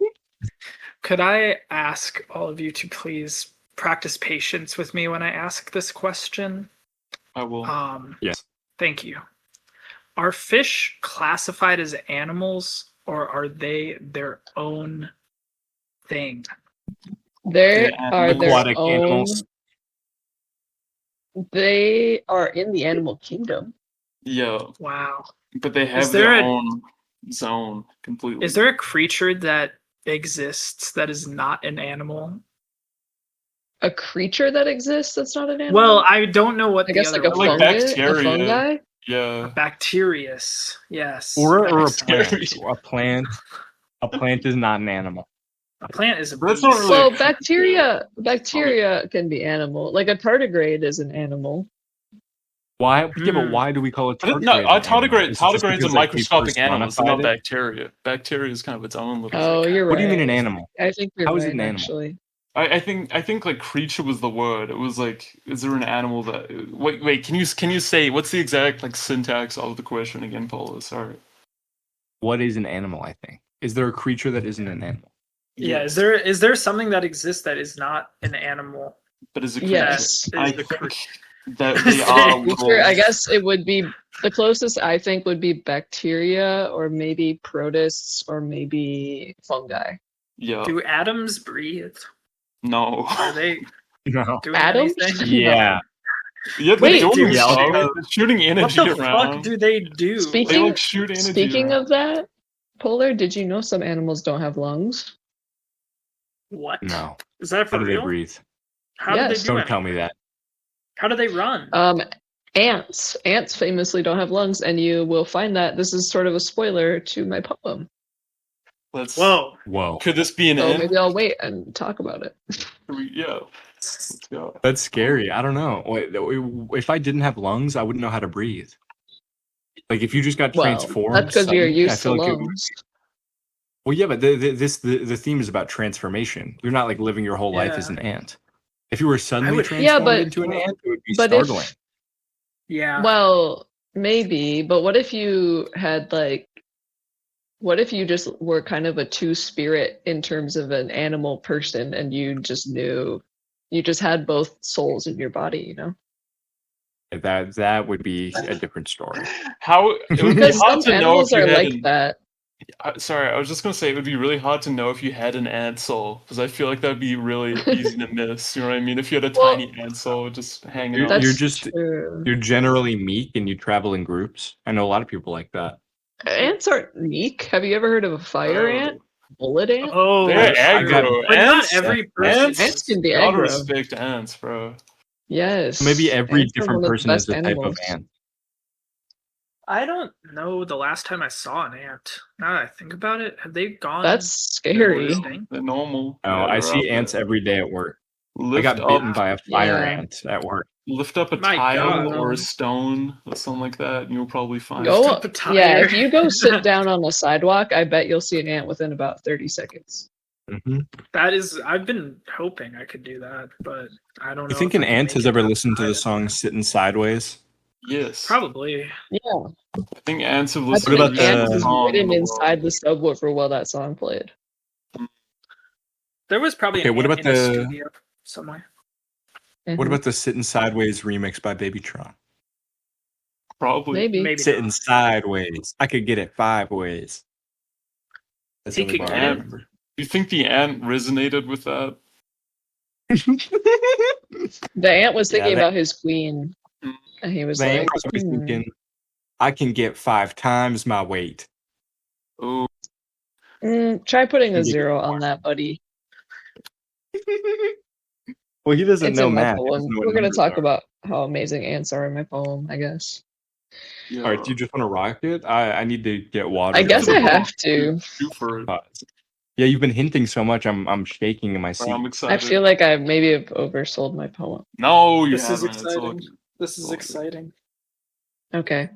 Could I ask all of you to please practice patience with me when I ask this question? I will. Yes. Thank you. Are fish classified as animals, or are they their own thing? They Yeah, are their aquatic own. animals. They are in the animal kingdom. Yeah, Wow. but they have there their a- own zone completely. Is there a creature that exists that is not an animal? A creature that exists that's not an animal? Well, I don't know what I the guess other like a one- Like fungus, a bacteria. fungi. Yeah. Bacterius. Yes. Or a Bacteria. plant. A plant is not an animal. A plant is a That's beast. not really- Well, bacteria can be animal. Like a tardigrade is an animal. Why? Yeah, but Hmm. why do we call it tardigrade? No, an animal? tardigrade. Is it just Tardigrade's a because, like, we microscopic animal. It's not personified it? bacteria. Bacteria is kind of its own little. Oh, thing. you're right. What do you mean an animal? I think you're How right, is it an animal? actually. I think like creature was the word. It was like, is there an animal that? Wait. Can you say what's the exact like syntax of the question again, Paula? Sorry. What is an animal? I think. Is there a creature that isn't an animal? Yeah, is there something that exists that is not an animal? But is a creature? Yes. I Is the think that they are. Creature, I little- guess it would be the closest I think would be bacteria or maybe protists or maybe fungi. Yeah. Do atoms breathe? No. Are they No. doing Atoms? anything? Yeah. Yeah, they're Wait, doing dude, stuff. yeah. They're shooting What energy the around. fuck do they do? They Speaking- like shoot energy. Speaking around. of that, Polar, did you know some animals don't have lungs? What? No. Is that for How do they real? breathe? How Yes. do they do Don't anything? tell me that. How do they run? Ants. Ants famously don't have lungs, and you will find that this is sort of a spoiler to my poem. Let's. Whoa. Whoa. Could this be an So end? maybe I'll wait and talk about it. Yeah. Let's go. That's scary. I don't know. Wait, if I didn't have lungs, I wouldn't know how to breathe. Like if you just got Well, transformed. that's because you're suddenly, I used to feel like it would- lungs. Well, yeah, but the theme is about transformation. You're not like living your whole life as Yeah. an ant. If you were suddenly would- transformed Yeah, but- into an ant, it would be but if- startling. Yeah. Well, maybe, but what if you had like, what if you just were kind of a two-spirit in terms of an animal person and you just knew, you just had both souls in your body, you know? That would be a different story. How it would be Because hard some to know if animals you are had like an, that. Sorry, I was just gonna say it would be really hard to know if you had an ant soul because I feel like that'd be really easy to miss. You know what I mean? If you had a Well, tiny ant soul just hanging You're- out. That's just- true. You're generally meek and you travel in groups. I know a lot of people like that. Ants aren't meek. Have you ever heard of a fire ant? Bullet ant? Oh, They're I got- aggro. but not Ants, every person. Ants can be gotta aggro. respect ants, bro. Yes. Maybe every Ants are different one of the person is best a type animals. of ant. I don't know the last time I saw an ant. Now that I think about it, have they gone? That's scary. extinct? They're normal. Oh, Yeah, I they're see out ants there. every day at work. I Lift got up, bitten by a fire Yeah. ant at work. lift up a My tile God. or a stone or something like that, and you'll probably find. Go, up a tire. yeah, if you go sit down on a sidewalk, I bet you'll see an ant within about 30 seconds. Mm-hmm. That is, I've been hoping I could do that, but I don't know. You think if an I can ant make has it ever outside listened to the of song it. "Sitting Sideways"? Yes. Probably. Yeah. I think ants have I listened about think to the- ants every is song in written the inside world. the subwoofer while that song played. There was probably Okay, an what ant about in a the- studio somewhere. What about the "Sitting Sideways" remix by Babytron? Probably. maybe? Maybe Sitting not. sideways, I could get it 5 ways. That's He the only could bar get I it? remember. You think the ant resonated with that? The ant was thinking that- about his queen, and he was The like, ant was probably thinking, I can get 5 times my weight. Oh, try putting a 0 on that, buddy. Well, he doesn't It's know in my math. He poem. doesn't know what We're gonna numbers talk are. about how amazing ants are in my poem, I guess. yeah. All right, do you just want to rock it? I need to get water. I guess the I poem. have to. Shoot for it. Yeah, you've been hinting so much. I'm shaking in my seat. I'm I excited. feel like I maybe have oversold my poem. No, you This is haven't. It's all exciting. This is all good. exciting. Okay.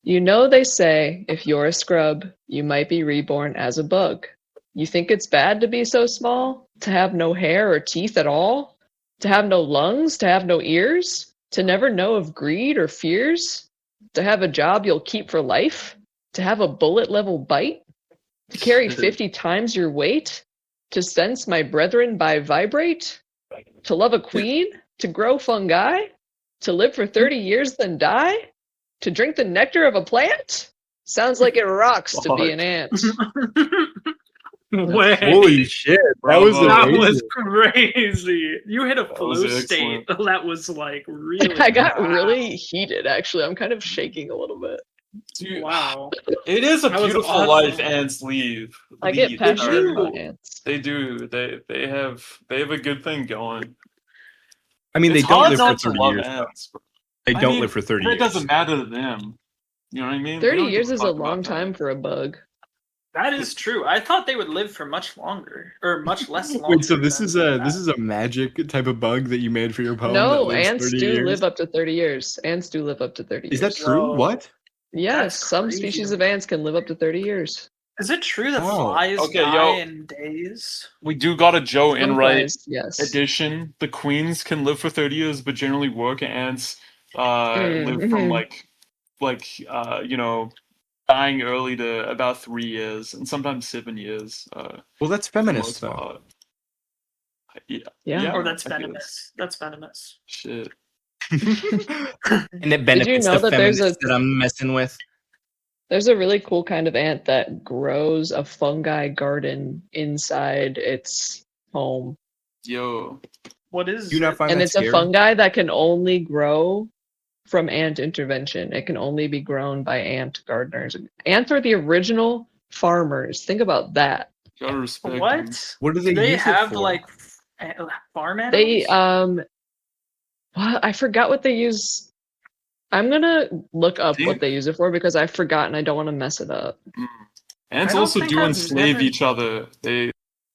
You know they say if you're a scrub, you might be reborn as a bug. You think it's bad to be so small? To have no hair or teeth at all? To have no lungs? To have no ears? To never know of greed or fears? To have a job you'll keep for life? To have a bullet level bite? To carry 50 times your weight? To sense my brethren by vibrate? To love a queen? To grow fungi? To live for 30 years then die? To drink the nectar of a plant? Sounds like it rocks to be an ant. Wait. Holy shit! That was Bravo. That amazing. was crazy. You hit a That flow was state. excellent. That was like really. I got wow. really heated, actually. I'm kind of shaking a little bit. Dude, Wow. it is a That was beautiful awesome. life ants lead. I get Lead. passionate do. about ants. They do. They have a good thing going. I mean, It's they don't hard live not for to 30 love years. though. ants. They I don't mean, live for 30 That years. doesn't matter to them. You know what I mean? They 30 don't give years a is a fuck long about time that. for a bug. That is true. I thought they would live for much longer, or much less longer. Wait, so this than is that. a magic type of bug that you made for your poem that No, lives ants 30 do years? live up to 30 years. Ants do live up to 30 Is years. that true? Whoa. What? Yes, That's some crazy species to of me. ants can live up to 30 years. Is it true that Oh. flies Okay, die yo. in days? We do got a Joe Some Enright flies, yes. edition. The queens can live for 30 years, but generally worker ants live from you know, dying early to about 3 years and sometimes 7 years. Well, that's for the feminist, most though. part. Yeah. Yeah. Oh, that's I guess. venomous. That's venomous. Shit. And it Did you know that there's a that I'm messing with. there's a really cool kind of ant that grows a fungi garden inside its home? Yo. What is Do you not it? find And that it's scary? a fungi that can only grow from ant intervention. It can only be grown by ant gardeners. Ants are the original farmers. Think about that. Gotta respect them. What? What do Do they they use it have for? like farm animals? They what? I forgot what they use. I'm gonna look up what they use it for because I forgot and I don't want to mess it up. Ants I don't also think do I've enslave never- each other. They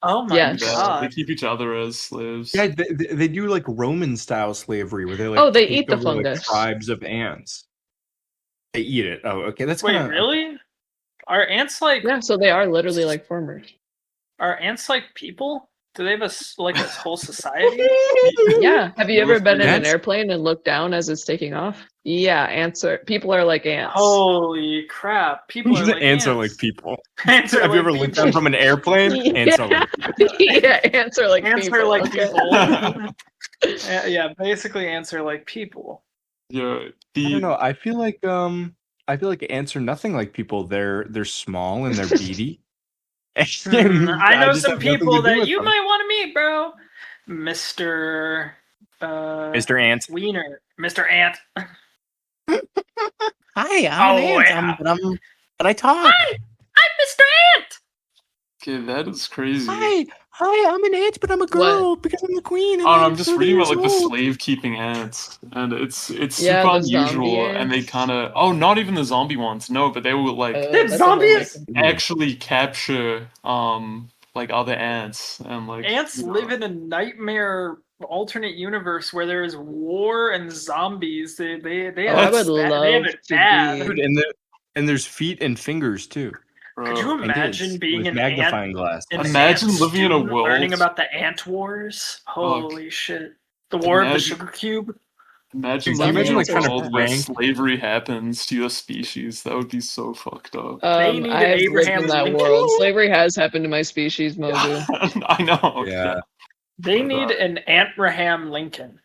Oh my Yes. they god. keep each other as slaves. Yeah, they do like Roman style slavery where they like Oh, they take eat the over, like, fungus. tribes of ants. They eat it. Oh, okay, that's Wait, kinda, really? Are ants like Yeah, so they are literally like farmers. people? Do they have like a whole society? Yeah. Have you ever been in an Ants? airplane and looked down as it's taking off? Yeah, people are like ants. Holy crap! People are like ants are like people. Ants are Have you like ever looked people. down from an airplane? Ants are like Yeah, ants are like Ants people. are like okay? people. Yeah, basically ants are like people. Yeah. I don't know. I feel like ants are nothing like people. They're small and they're beady. I know just some have nothing to people do that with you them. might want to meet, bro. Mr. Mr. Ant. Wiener. Mr. Ant. Hi, I'm Oh, an yeah. ant, but I talk. I'm Mr. Ant. Okay, that is crazy. Hi, I'm an ant, but I'm a girl because I'm the queen. And Oh, no, I'm I'm just 30 reading about years like the old. slave keeping ants, and it's Yeah, super the zombie unusual, and they ants. kind of not even the zombie ones, no, but they will like That's zombies? amazing. actually capture like other ants and like Ants you know. live in a nightmare alternate universe where there is war and zombies. They Oh, have I would they have love it to bad. be- Dude, and there's feet and fingers too. Could you And imagine kids being with an magnifying ant? glass? An Imagine ant living in a student world- learning about the ant wars. Holy shit! The war of the Imagine- sugar cube. Imagine Dude, can you living imagine, in like, a trying to world where prank- slavery happens to your species. That would be so fucked up. They need I have lived Abraham in that Lincoln. world. Slavery has happened to my species, Mogu. I know. Yeah. They need an Abraham Lincoln.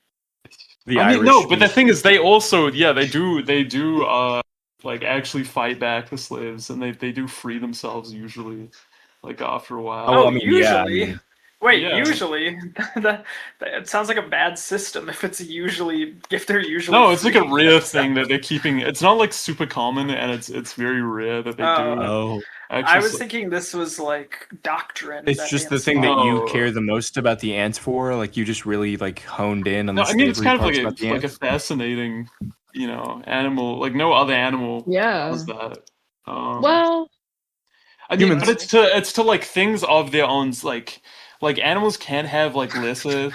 The I mean, Irish no, but the species. thing is, they also, they do, like actually fight back the slaves, and they do free themselves usually. like after a while. Oh, I mean, usually. yeah, I mean- Wait, Yeah. usually that it sounds like a bad system if they're usually No, it's like a free. rare thing that they're keeping. It's not like super common, and it's very rare that they do. Oh, I was thinking this was like doctrine. it's that just the ants thing that follow. you care the most about the ants for. Like you just really like honed in on No, the I mean it's slavery kind of parts about the like a ants. fascinating, animal. Like no other animal Yeah. does that. Well, I mean, humans- but it's to like things of their own. Like animals can have like lesser,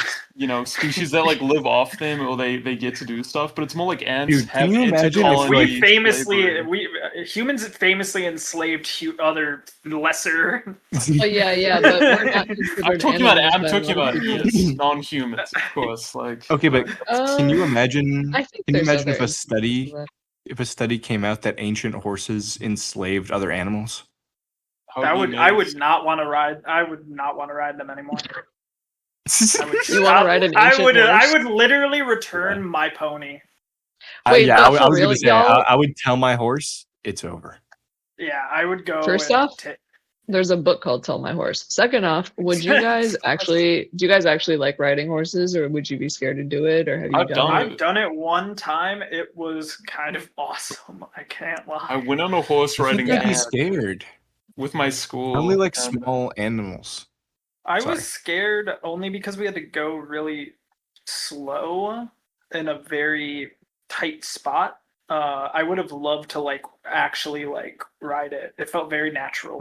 species that like live off them or they get to do stuff. But it's more like ants Dude, have can you imagine if, intercolony we humans famously enslaved other lesser. yeah, but we're not considered I'm talking about animals by non-humans, of course. Like Okay, but can you imagine? I think Can you there's imagine other if a study came out that ancient horses enslaved other animals? I would not want to ride. I would not want to ride them anymore. You want to ride an ancient horse? I would literally return my pony. Wait, yeah, but I for was real, gonna say y'all- I would tell my horse it's over. Yeah, I would go. First and off, there's a book called Tell My Horse. Second off, do you guys actually like riding horses, or would you be scared to do it, or have you I've done it? I've done it one time. It was kind of awesome. I can't lie. I went on a horse riding I'd be camp scared. with my school. I only like and- small animals. I Sorry. was scared only because we had to go really slow in a very tight spot. I would have loved to actually ride it. It felt very natural.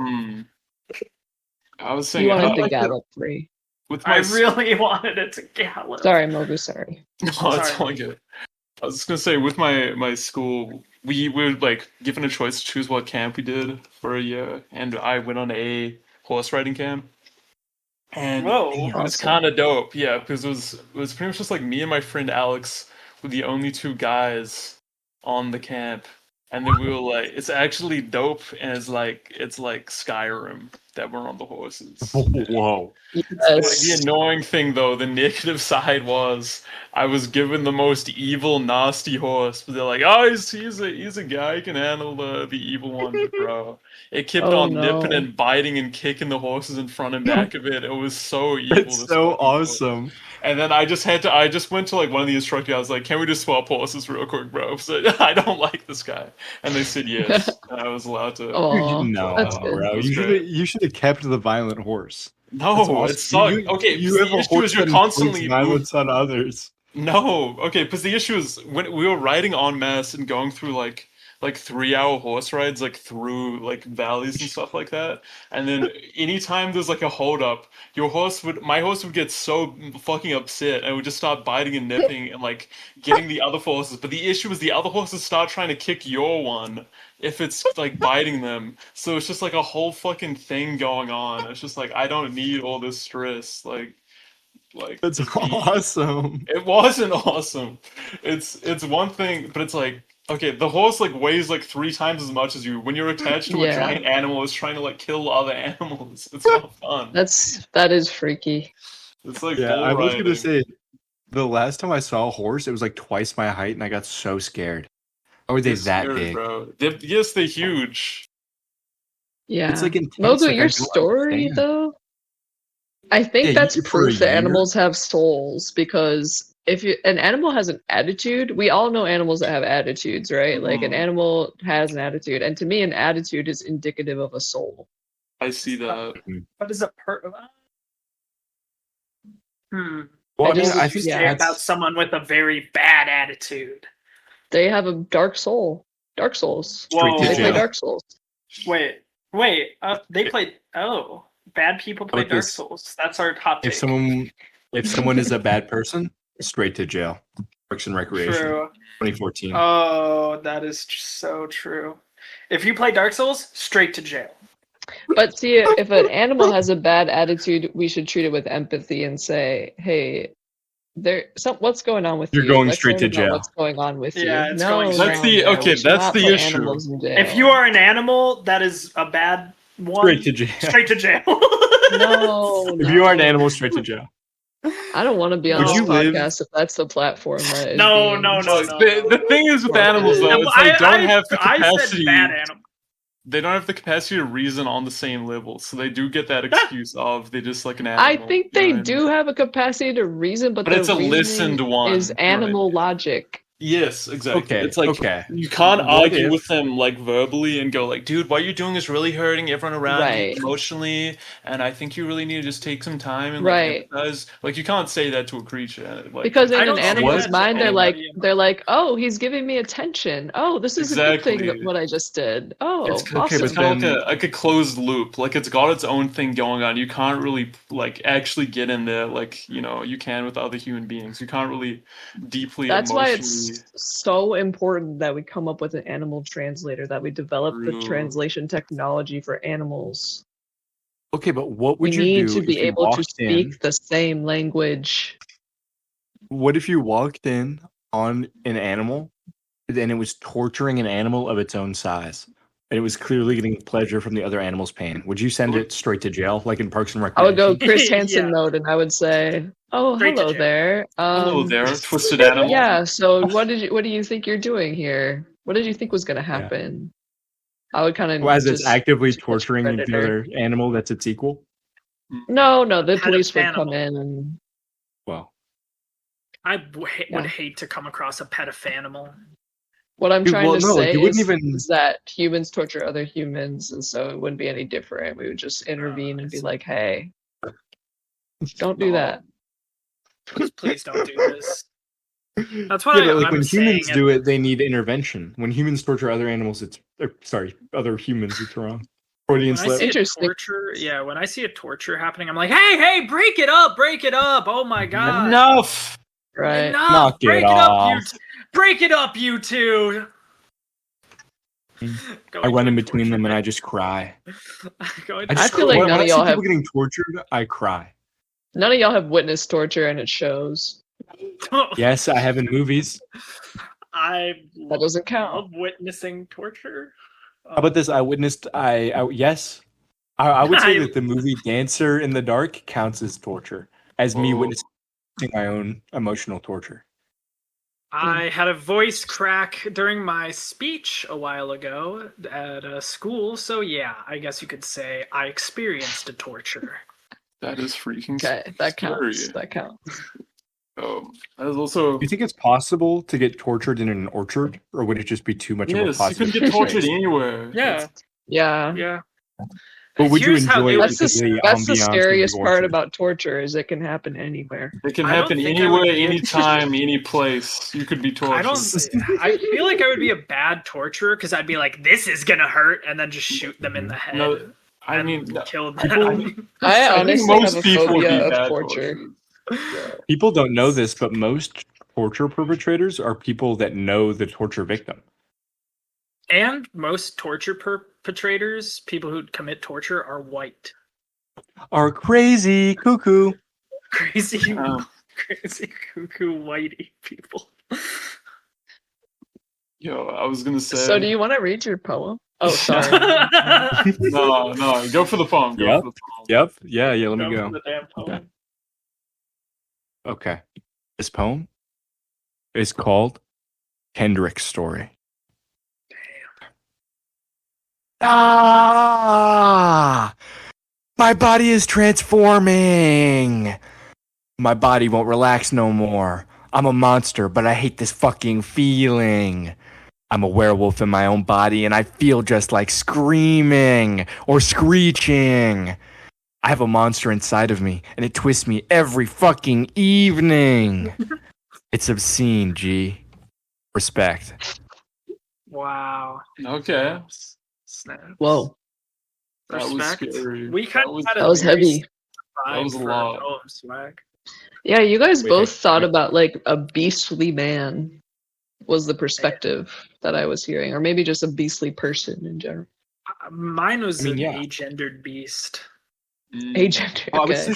I was saying You I wanted to like gallop free. with my I really wanted it to gallop. Sorry, Mogu. Sorry. No, it's Sorry. all good. I was just gonna say with my school, we were given a choice to choose what camp we did for a year, and I went on a horse riding camp. And Whoa. it was kind of dope, yeah, because it was pretty much just like me and my friend Alex were the only two guys on the camp, and then we were like, it's actually dope, and it's like Skyrim that we're on the horses. Whoa. The annoying thing, though, the negative side was I was given the most evil, nasty horse. But they're like, oh, he's a guy who can handle the evil one, but bro. It kept Oh, on no. nipping and biting and kicking the horses in front and back of it. It was so evil. That's this so fucking horse. awesome. And then I just went to one of the instructors. I was like, can we just swap horses real quick, bro? So I don't like this guy. And they said yes. And I was allowed to. Oh, No, that's good. bro. That's You should have kept the violent horse. No, That's awesome. it's not. You- Okay, you have the a issue horse is you're that constantly inflicts violence on others. No, okay, because the issue is when we were riding en masse and going through like 3-hour horse rides through valleys and stuff like that, and then anytime there's a hold up, my horse would get so fucking upset and would just start biting and nipping and getting the other horses. But the issue is the other horses start trying to kick your one if it's biting them. So it's just a whole fucking thing going on. It's just I don't need all this stress. That's to be- awesome. It wasn't awesome. It's one thing, but it's okay, the horse weighs 3 times as much as you. When you're attached to a Yeah. giant animal, it's trying to kill other animals. It's not fun. that is freaky. It's Yeah, I bull was gonna riding. say, the last time I saw a horse, it was twice my height, and I got so scared. How are they They're that scary, big? bro. Yes, they're huge. Yeah. It's intense. Mogu, I your don't story understand. though, I think Yeah, that's for a proof that year? animals have souls, because if an animal has an attitude, we all know animals that have attitudes, right? An Mhm. animal has an attitude, and to me, an attitude is indicative of a soul. I see that. What is a Well, I I mean, just- I think yeah. say that's about someone with a very bad attitude? They have a dark soul. Dark souls. Straight to They play jail. Dark Souls. Wait. They played. Oh, bad people play About Dark this? Souls. That's our top take. if someone is a bad person, straight to jail. Parks and Recreation, True. 2014. Oh, that is so true. If you play Dark Souls, straight to jail. But see, if an animal has a bad attitude, we should treat it with empathy and say, "Hey, what's going on with You're you? going Let's straight learn to about jail." What's going on with Yeah, you?" it's going No, straight That's the- no, okay, we should that's not the put issue. animals in jail. If you are an animal that is a bad one, Straight to jail. straight to jail. no, If you are an no. animal, straight to jail. I don't want to be on Would this you live- podcast if that's the platform that is No, being- no. The thing is with animals though, it's don't have the I capacity. said bad animal. they don't have the capacity to reason on the same level, so they do get that excuse of they just like an animal. I think you know they what I do mean? have a capacity to reason, but But their it's a reasoning listened one, is animal logic. Yes, exactly. Okay, It's like okay. you can't What argue if- with them like verbally and go like, dude, what you're doing is really hurting everyone around Right. you emotionally, and I think you really need to just take some time and like Right. empathize. Like you can't say that to a creature. Like, Because I in don't an say animal's that to mind, anybody. they're like, oh, he's giving me attention. Oh, this is a good thing Exactly. what I just did. Oh, it's okay, awesome. it's kind of like a closed loop. Like it's got its own thing going on. You can't really like actually get in there like you can with other human beings. You can't really deeply That's why emotionally. it's so important that we come up with an animal translator, that we develop the True. translation technology for animals. Okay, but what We would you need do to be if you able to walked in? speak the same language. What if you walked in on an animal and it was torturing an animal of its own size? And it was clearly getting pleasure from the other animal's pain. Would you send it straight to jail, like in Parks and I would Recreation? go Chris Hansen Yeah. mode and I would say, "Oh, Straight to hello jail. there. Hello there, twisted animal. Yeah, so what do you think you're doing here? What did you think was going to happen?" I would kind of Well, as it's just actively catch a torturing the predator. other animal that's its equal? No, the Pet police would animal. come in and Well, I would Yeah. hate to come across a pedofanimal. what I'm Dude, trying well, to no, like, say you wouldn't is, even- is that humans torture other humans, and so it wouldn't be any different. We would just intervene and be like, "Hey, don't do No. that." Please don't do this. That's what yeah, but I'm like when saying. humans do it, they need intervention. When humans torture other animals, other humans, it's wrong. Freudian When I slip. see a Interesting. torture, when I see a torture happening, I'm like, hey, break it up! Oh my god! Enough. Right? Enough! Knock it Break it up, you! off. Break it up, you two! I run in between them and I just cry. I feel like when none I of see y'all people have getting tortured, I cry. none of y'all have witnessed torture, and it shows. Yes, I have in movies. I That doesn't count. love witnessing torture. How about this? I witnessed. Yes, I would say I- that the movie Dancer in the Dark counts as torture, as me Whoa. witnessing my own emotional torture. I had a voice crack during my speech a while ago at a school, so yeah, I guess you could say I experienced a torture. That is freaking Okay, that counts. scary. That counts. That is also. Do you think it's possible to get tortured in an orchard, or would it just be too much of a Yes, you positive? can get tortured experience? anywhere. Yeah, Yeah. yeah. But would you Here's how enjoy it it was- That's because the of that's the ambiance of scariest part orchard? about torture is it can happen anywhere. It can I don't happen think I would anywhere, be- anytime, any place. You could be tortured. I feel like I would be a bad torturer because I'd be like, this is gonna hurt, and then just shoot them in the head. No, I and mean, kill people- them. I think honestly most have a people would be phobia bad of torture. torturers. People don't know this, but most torture perpetrators are people that know the torture victim. And most torture perpetrators, people who commit torture, are white. Are crazy cuckoo. Crazy, Um, crazy cuckoo whitey people. Yo, I was gonna say. So do you want to read your poem? Oh, sorry. No, go for the poem. Go Yep. for the poem. Yep. Yeah. Let me Go go. for the damn poem. Okay. This poem is called Kendrick's Story. Ah! My body is transforming. My body won't relax no more. I'm a monster, but I hate this fucking feeling. I'm a werewolf in my own body, and I feel just like screaming or screeching. I have a monster inside of me, and it twists me every fucking evening. It's obscene, G. Respect. Wow. Okay. Snap. Whoa, That was Respect. scary. We kind of had a that was very heavy. That was a vibe for lot. poem swag. Yeah, you guys Wait, both wait, thought wait. about like a beastly man was the perspective that I was hearing, or maybe just a beastly person in general. Mine was I mean, an yeah. agendered beast. Agent. Oh, Okay.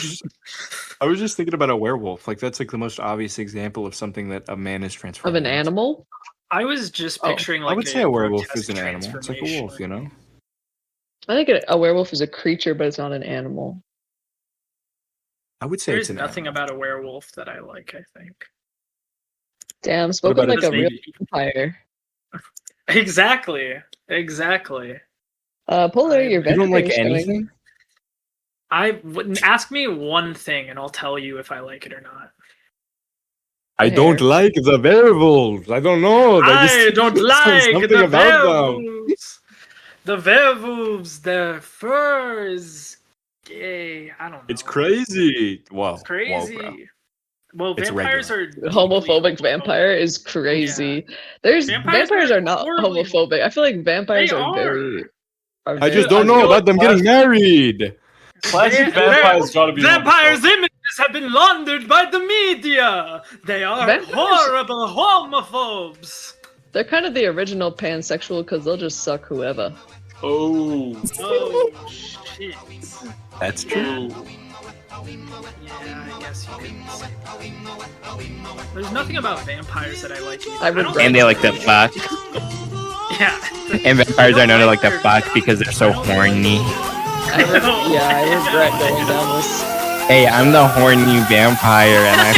I was just thinking about a werewolf. Like that's like the most obvious example of something that a man is Of transformed an into. animal? I was just Oh, picturing like I would say a werewolf grotesque is an animal. It's like a wolf, you know. I think a werewolf is a creature, but it's not an animal. I would say There's it's an nothing animal. about a werewolf that I like, I think. Damn, spoken about like a a real baby? vampire. Exactly. Polar, your You don't like vampire is anything? I wouldn't ask me one thing, and I'll tell you if I like it or not. I don't like the werewolves. I don't know. I don't like something the about them. werewolves. The werewolves, their fur is gay. I don't know. It's crazy. Wow. It's crazy. Whoa, bro. Well, It's vampires are Homophobic vampire is crazy. There's vampires are not horribly- homophobic. I feel like vampires They are are. very. I just don't know about them getting married. Classic vampires gotta be Vampires' images have been laundered by the media. They are Vampires- horrible homophobes. They're kind of the original pansexual because they'll just suck whoever. Oh. Oh shit. That's true. Yeah, I guess you could say that. There's nothing about vampires that I like either. I would don't rather- And they like to fuck. Yeah. And vampires are known to like to fuck because they're so horny. I regret going down this. Hey, I'm the horny vampire, and I